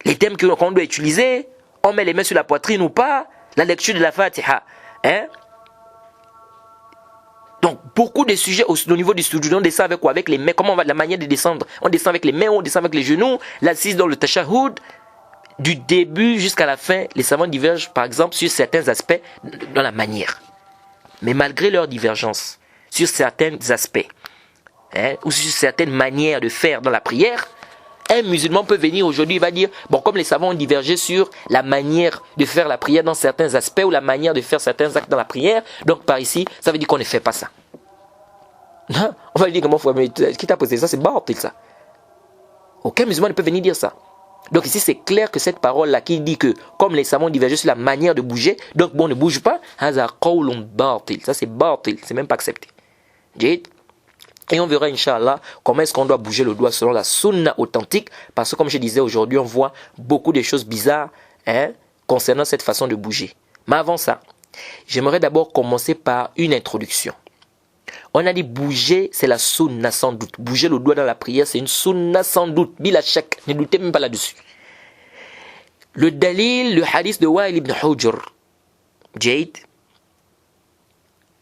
[SPEAKER 1] Les thèmes qu'on doit utiliser, on met les mains sur la poitrine ou pas, la lecture de la Fatiha. Donc, beaucoup de sujets au niveau du sujoud, on descend avec quoi? Avec les mains. Comment on va, la manière de descendre? On descend avec les mains, on descend avec les genoux, l'assise dans le tashahhud. Du début jusqu'à la fin, les savants divergent, par exemple, sur certains aspects dans la manière. Mais malgré leur divergence sur certains aspects, ou sur certaines manières de faire dans la prière, un musulman peut venir aujourd'hui, il va dire, bon, comme les savants ont divergé sur la manière de faire la prière dans certains aspects ou la manière de faire certains actes dans la prière, donc par ici, ça veut dire qu'on ne fait pas ça. Non, on va lui dire comment faut, mais qui t'a posé ça, c'est bâtil ça. Aucun musulman ne peut venir dire ça. Donc ici, c'est clair que cette parole-là qui dit que, comme les savants ont divergé sur la manière de bouger, donc bon, on ne bouge pas, ça c'est bâtil, c'est même pas accepté. Et on verra, Inch'Allah, comment est-ce qu'on doit bouger le doigt selon la sunna authentique. Parce que, comme je disais aujourd'hui, on voit beaucoup de choses bizarres concernant cette façon de bouger. Mais avant ça, j'aimerais d'abord commencer par une introduction. On a dit bouger, c'est la sunna sans doute. Bouger le doigt dans la prière, c'est une sunna sans doute. Bila shak, ne doutez même pas là-dessus. Le dalil, le hadith de Wa'il ibn Hujr.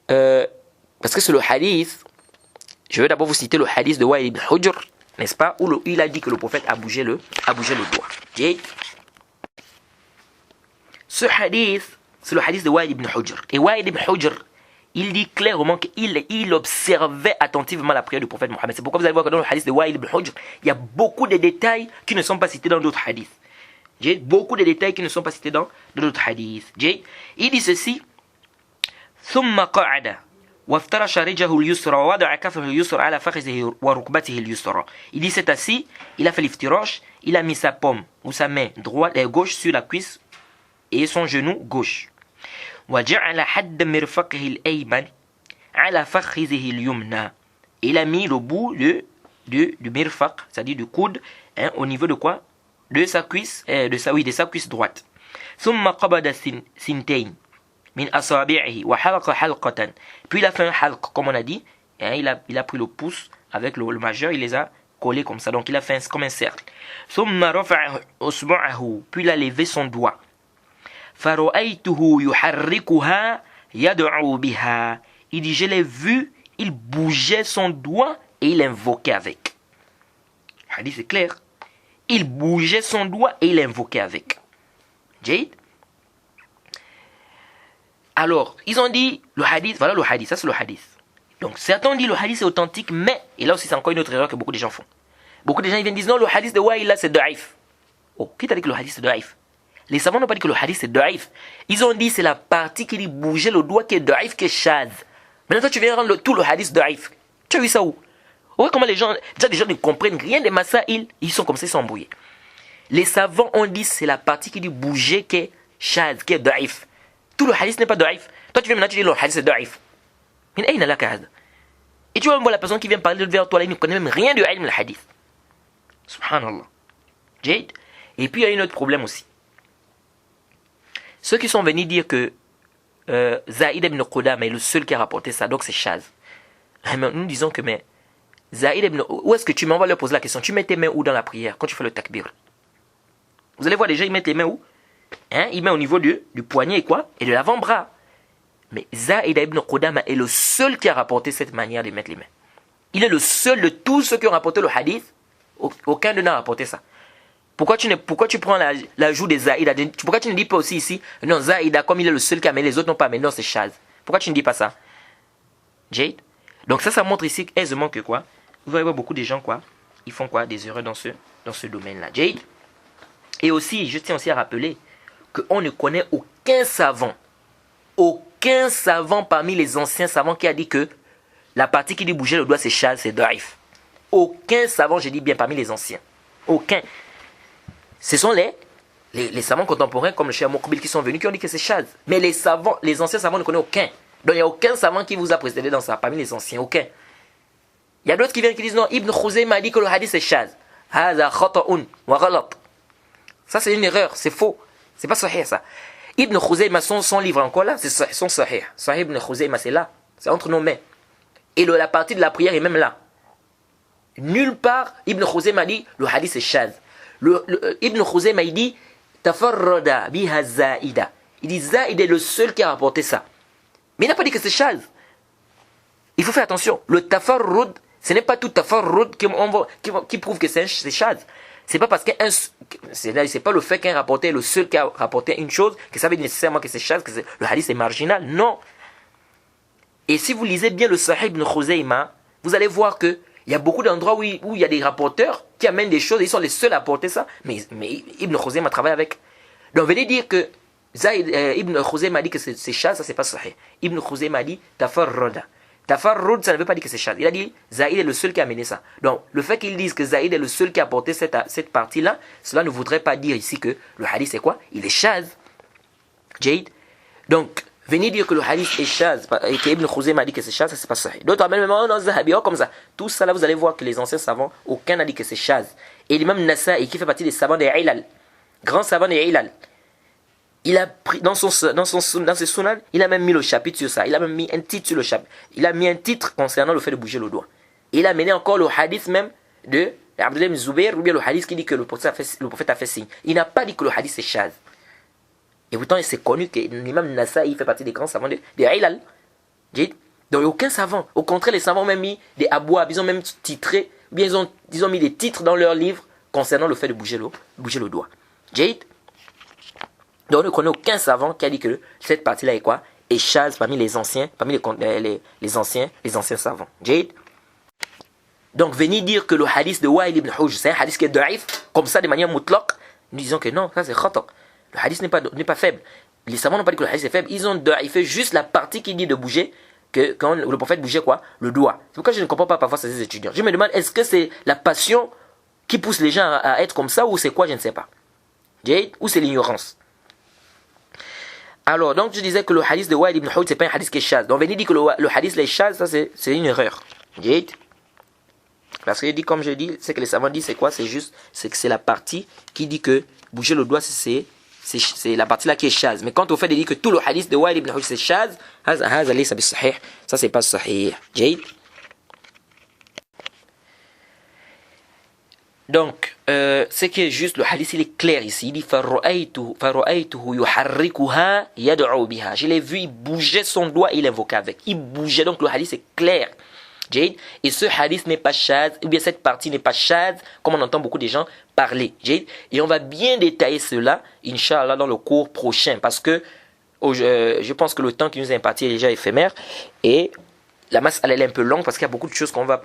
[SPEAKER 1] Parce que c'est le hadith. Je vais d'abord vous citer le hadith de Wa'il ibn Hujr, n'est-ce pas, où il a dit que le prophète a bougé le doigt. Ce hadith, c'est le hadith de Wa'il ibn Hujr. Et Wa'il ibn Hujr, il dit clairement qu'il observait attentivement la prière du prophète Mohammed. C'est pourquoi vous allez voir que dans le hadith de Wa'il ibn Hujr, il y a beaucoup de détails qui ne sont pas cités dans d'autres hadiths. Beaucoup de détails qui ne sont pas cités dans d'autres hadiths. Il dit ceci, ثم قعد وافترش رجله اليسرى ووضع كفه اليسرى على فخذه وركبته اليسرى. Il dit c'est assis, il a fait l'iftirosh, il a mis sa paume ou sa main droite et gauche sur la cuisse et son genou gauche. وجعل حد مرفقه الأيمن على فخذه اليمنى. Il a mis le bout du mirfaq, c'est-à-dire du coude, au niveau de quoi? De sa cuisse, de sa cuisse droite. ثم قبض سنتين min asabi'ihi wa halqa halqatan. Puis il a fait un halq, comme on a dit, il a pris le pouce avec le majeur, il les a collés comme ça, donc il a fait comme un cercle. Thumma rafa'a usbu'ahu, puis il a levé son doigt. Fara'aytuhu yuharrikuha yad'u biha. Il dit, je l'ai vu, il bougeait son doigt et il invoquait avec. Le hadith c'est clair. Il bougeait son doigt et il invoquait avec. Jade. Alors, ils ont dit, le hadith, voilà le hadith, ça c'est le hadith. Donc, certains ont dit le hadith est authentique, mais, et là aussi c'est encore une autre erreur que beaucoup de gens font. Beaucoup de gens ils viennent dire, non, le hadith de Wa'il là c'est da'if. Oh, qui t'a dit que le hadith c'est da'if? Les savants n'ont pas dit que le hadith c'est da'if. Ils ont dit c'est la partie qui dit bouger le doigt qui est da'if, qui est shaz. Maintenant toi tu viens rendre tout le hadith da'if. Tu as vu ça où? Ouais, comment les gens, déjà des gens ne comprennent rien des masaïl, ils sont comme ça, ils sont embrouillés. Les savants ont dit c'est la partie qui dit bouger qui est shaz, qui est da'if. Tout le hadith n'est pas da'if. Toi tu viens maintenant tu dis le hadith c'est da'if. Mais aïna la kahad. Et tu vas voir la personne qui vient parler vers toi là, il ne connaît même rien du ilm le hadith. Subhanallah. Jade. Et puis il y a un autre problème aussi. Ceux qui sont venus dire que Zaïd ibn Qudama est le seul qui a rapporté ça, donc c'est Chaz. Mais nous disons que mais Zaïd ibn, où est-ce que tu mets? On va leur poser la question. Tu mets tes mains où dans la prière quand tu fais le takbir? Vous allez voir déjà ils mettent les mains où? Il met au niveau du poignet et quoi? Et de l'avant-bras. Mais Zaïd ibn Qudama est le seul qui a rapporté cette manière de mettre les mains. Il est le seul de tous ceux qui ont rapporté le hadith. Aucun d'eux n'a rapporté ça. Pourquoi tu prends la joue de Zaïda? Pourquoi tu ne dis pas aussi ici, non, Zaïda, comme il est le seul qui a, mais les autres n'ont pas, mais non, c'est Chaz. Pourquoi tu ne dis pas ça? Jade? Donc ça montre ici aisément que quoi? Vous allez voir beaucoup de gens quoi? Ils font quoi? Des erreurs dans ce domaine-là. Jade? Et aussi, je tiens aussi à rappeler qu'on ne connaît aucun savant parmi les anciens savants qui a dit que la partie qui dit bouger le doigt c'est Chaz, c'est Daif. Aucun savant, je dis bien parmi les anciens. Aucun. Ce sont les savants contemporains comme le Cheikh Moukbil qui sont venus qui ont dit que c'est Chaz. Mais les anciens savants ne connaissent aucun. Donc il n'y a aucun savant qui vous a précédé dans ça, parmi les anciens, aucun. Il y a d'autres qui viennent qui disent non, Ibn Khuzayma a dit que le hadith est shaz. Hadha khata'un wa ghalat. Ça c'est une erreur, c'est faux. C'est pas sahih ça. Ibn Khuzayma, son livre encore là, c'est son sahih. Sahih Ibn Khuzayma, c'est là, c'est entre nos mains. Et la partie de la prière est même là. Nulle part, Ibn Khuzayma dit le hadith est shaz. Ibn Khuzayma il dit tafarrada biha zaida. Il dit Zaïd est le seul qui a rapporté ça. Mais il n'a pas dit que c'est shaz. Il faut faire attention. Le tafarrud, ce n'est pas tout tafarrud qui prouve que c'est shaz. C'est pas parce c'est pas le fait qu'un rapporté est le seul qui a rapporté une chose que ça veut dire nécessairement que c'est shaz, que le hadith est marginal. Non. Et si vous lisez bien le Sahih Ibn Khuzayma, vous allez voir que il y a beaucoup d'endroits où il y a des rapporteurs qui amènent des choses, ils sont les seuls à apporter ça, mais Ibn Khuzayma travaille avec. Donc venez dire que Ibn Khuzayma a dit que c'est shaz, ça c'est pas sahih. Ibn Khuzayma a dit tafarrada. Tafarrud, ça ne veut pas dire que c'est shaz. Il a dit Zaïd est le seul qui a amené ça. Donc le fait qu'ils disent que Zaïd est le seul qui a apporté cette partie-là, cela ne voudrait pas dire ici que le hadith c'est quoi? Il est shaz. Jade. Donc venez dire que le hadith est shaz et que Ibn Khuzayma a dit que c'est shaz, ça c'est pas sahih. D'autres amènent même dans Zahabi comme ça. Tout ça là vous allez voir que les anciens savants, aucun n'a dit que c'est shaz. Et l'imam Nasa'i qui fait partie des savants des Ilal, grand savant des Ilal, il a pris dans ses sunan, il a même mis le chapitre sur ça. Il a même mis un titre sur le chapitre. Il a mis un titre concernant le fait de bouger le doigt. Et il a mené encore le hadith même de Abdullah ibn Zubayr, ou bien le hadith qui dit que le prophète a fait signe. Il n'a pas dit que le hadith est shaz. Et pourtant, c'est connu que l'imam Nasa'i fait partie des grands savants des Ilal. Donc, il n'y a aucun savant. Au contraire, les savants ont même mis des abouab, ils ont même titré, ou bien ils ont mis des titres dans leurs livres concernant le fait de bouger le doigt. Jade. Donc, on ne connaît aucun savant qui a dit que cette partie-là est quoi? Est shaz parmi les anciens, parmi les anciens savants. Jade. Donc, venir dire que le hadith de Wa'il ibn Hujr, c'est un hadith qui est da'if, comme ça, de manière mutlaq, nous disons que non, ça c'est khata. Le hadith n'est pas faible. Les savants n'ont pas dit que le hadith est faible, ils ont da'ifé juste la partie qui dit de bouger, que quand le prophète bougeait quoi? Le doigt. C'est pourquoi je ne comprends pas parfois ces étudiants. Je me demande, est-ce que c'est la passion qui pousse les gens à être comme ça, ou c'est quoi? Je ne sais pas. Jade, ou c'est l'ignorance? Alors, donc je disais que le hadith de Wa'il ibn Hujr, c'est pas un hadith qui est shaz. Donc, venez dire que le hadith est shaz, ça c'est une erreur. Jade. Parce que comme je dis, c'est que les savants disent c'est quoi? C'est juste, c'est que c'est la partie qui dit que bouger le doigt, c'est la partie là qui est shaz. Mais quand on fait de dire que tout le hadith de Wa'il ibn Hujr c'est shaz, ça c'est pas sahih. Jade. Donc, ce qui est juste, le hadith il est clair ici. Il dit فَرَأَيْتُهُ يُحَرِّكُهَا يَدْعُو بِهَا. Je l'ai vu, il bougeait son doigt et il invoquait avec. Il bougeait, donc le hadith est clair. Jade. Et ce hadith n'est pas shaz, ou bien cette partie n'est pas shaz, comme on entend beaucoup de gens parler. Jade. Et on va bien détailler cela, Inch'Allah, dans le cours prochain. Parce que je pense que le temps qui nous est imparti est déjà éphémère. Et la masse, elle est un peu longue parce qu'il y a beaucoup de choses qu'on va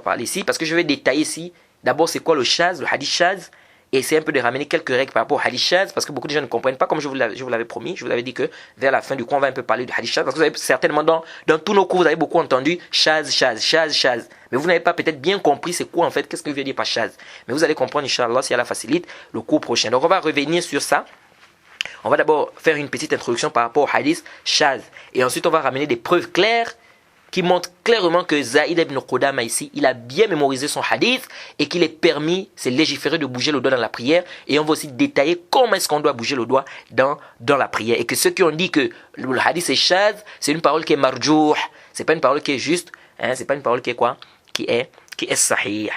[SPEAKER 1] parler ici. Parce que je vais détailler ici. D'abord, c'est quoi le shaz, le hadith shaz? Et c'est un peu de ramener quelques règles par rapport au hadith shaz, parce que beaucoup de gens ne comprennent pas, comme je vous l'avais promis. Je vous avais dit que vers la fin du cours, on va un peu parler du hadith shaz, parce que vous avez certainement dans tous nos cours, vous avez beaucoup entendu shaz, shaz, shaz, shaz. Mais vous n'avez pas peut-être bien compris c'est quoi en fait, qu'est-ce que veut dire par shaz. Mais vous allez comprendre, Inch'Allah, si Allah facilite, le cours prochain. Donc on va revenir sur ça. On va d'abord faire une petite introduction par rapport au hadith shaz. Et ensuite, on va ramener des preuves claires qui montre clairement que Zaïd ibn Qudama ici, il a bien mémorisé son hadith et qu'il est permis, c'est légiféré de bouger le doigt dans la prière. Et on va aussi détailler comment est-ce qu'on doit bouger le doigt dans la prière. Et que ceux qui ont dit que le hadith est shaz, c'est une parole qui est marjouh, c'est pas une parole qui est juste, hein, c'est pas une parole qui est quoi? Qui est sahih.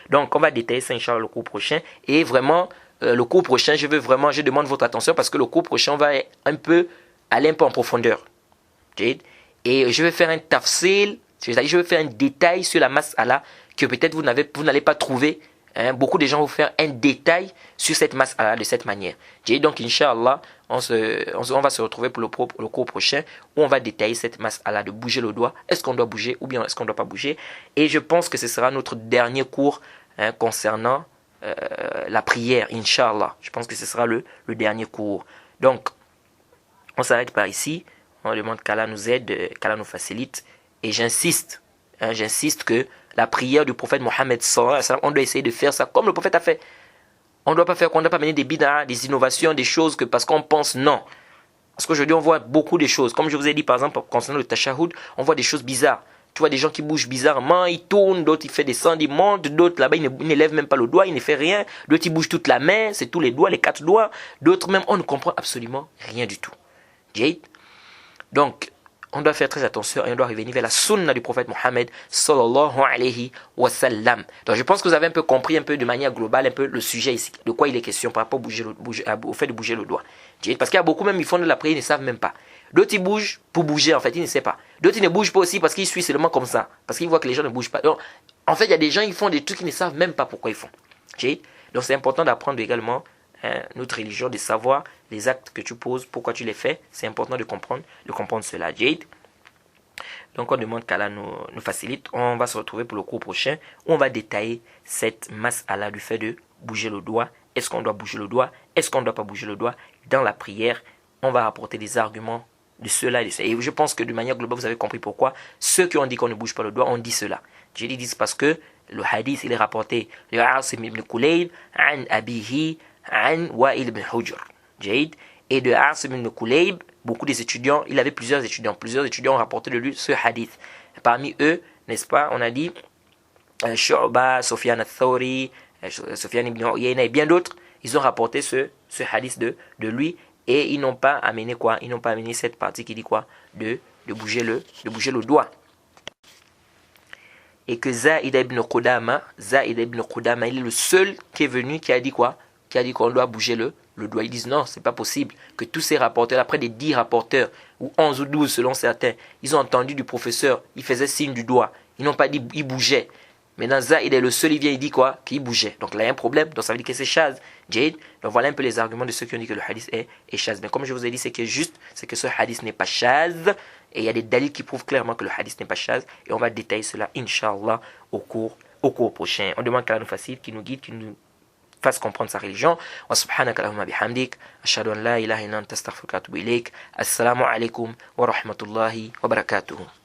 [SPEAKER 1] Donc on va détailler ça Inch'Allah le cours prochain. Et vraiment, le cours prochain, je demande votre attention parce que le cours prochain, on va aller un peu en profondeur. Et je vais faire un tafsil, c'est-à-dire je vais faire un détail sur la mas'ala que peut-être vous n'allez pas trouver. Hein. Beaucoup de gens vont faire un détail sur cette mas'ala de cette manière. Donc, Inch'Allah, on va se retrouver pour le cours prochain où on va détailler cette mas'ala de bouger le doigt. Est-ce qu'on doit bouger ou bien est-ce qu'on ne doit pas bouger? Et je pense que ce sera notre dernier cours concernant la prière, Inch'Allah. Je pense que ce sera le dernier cours. Donc, on s'arrête par ici. On demande qu'Allah nous aide, qu'Allah nous facilite. Et j'insiste que la prière du prophète Mohammed sallallahu alayhi wa sallam, on doit essayer de faire ça comme le prophète a fait. On ne doit pas mener des bid'a, des innovations, des choses que parce qu'on pense non. Parce qu'aujourd'hui, on voit beaucoup de choses. Comme je vous ai dit, par exemple, concernant le tashahhud, on voit des choses bizarres. Tu vois des gens qui bougent bizarrement, ils tournent, d'autres ils font descendre, ils montent, d'autres là-bas ils ne lèvent même pas le doigt, ils ne font rien, d'autres ils bougent toute la main, c'est tous les doigts, les 4 doigts, d'autres même on ne comprend absolument rien du tout. Jade. Donc, on doit faire très attention et on doit revenir vers la sunna du prophète Mohammed sallallahu alayhi wa sallam. Donc je pense que vous avez un peu compris un peu de manière globale un peu le sujet ici, de quoi il est question par rapport au fait de bouger le doigt. Parce qu'il y a beaucoup même, ils font de la prière, ils ne savent même pas. D'autres ils bougent pour bouger en fait, ils ne savent pas. D'autres ils ne bougent pas aussi parce qu'ils suivent seulement comme ça, parce qu'ils voient que les gens ne bougent pas. Donc, en fait il y a des gens ils font des trucs qu'ils ne savent même pas pourquoi ils font. Donc c'est important d'apprendre également notre religion, de savoir les actes que tu poses, pourquoi tu les fais. C'est important de comprendre cela. Jade. Donc on demande qu'Allah nous facilite. On va se retrouver pour le cours prochain où on va détailler cette mas'ala du fait de bouger le doigt. Est-ce qu'on doit bouger le doigt? Est-ce qu'on ne doit pas bouger le doigt? Dans la prière, on va apporter des arguments de cela et de cela. Et je pense que de manière globale, vous avez compris pourquoi ceux qui ont dit qu'on ne bouge pas le doigt, on dit cela. Je dis parce que le hadith, il est rapporté de Asim ibn Kulayb, an abihi, an Wa'il ibn Hujr. Jade. Et de Asim ibn Kulayb, beaucoup des étudiants, il avait plusieurs étudiants ont rapporté de lui ce hadith. Parmi eux, n'est-ce pas, on a dit Shu'ba, Sufyan al-Thawri, Sufyan ibn Uyayna et bien d'autres, ils ont rapporté ce hadith de lui et ils n'ont pas amené quoi? Ils n'ont pas amené cette partie qui dit quoi? De bouger le doigt. Et que Zaïd ibn Qudama, il est le seul qui est venu qui a dit quoi? Qui a dit qu'on doit bouger le doigt. Ils disent non, c'est pas possible. Que tous ces rapporteurs, après des 10 rapporteurs, ou 11 ou 12 selon certains, ils ont entendu du professeur, il faisait signe du doigt. Ils n'ont pas dit il bougeait. Maintenant, Zaïd est le seul, il vient, il dit quoi? Qu'il bougeait. Donc là, il y a un problème. Donc ça veut dire que c'est chaz. Jade. Donc voilà un peu les arguments de ceux qui ont dit que le hadith est chaz. Mais comme je vous ai dit, c'est que juste, c'est que ce hadith n'est pas chaz. Et il y a des dalils qui prouvent clairement que le hadith n'est pas chaz. Et on va détailler cela, Inch'Allah, au cours prochain. On demande qu'Allah nous facilite, qu'il nous guide, qu'il nous fasse comprendre sa religion. Wa subhanaka Allahumma bihamdik. Ashhadu an la ilaha illa anta astaghfiruka wa atubu ilayk. Assalamu alaikum wa rahmatullahi wa barakatuh.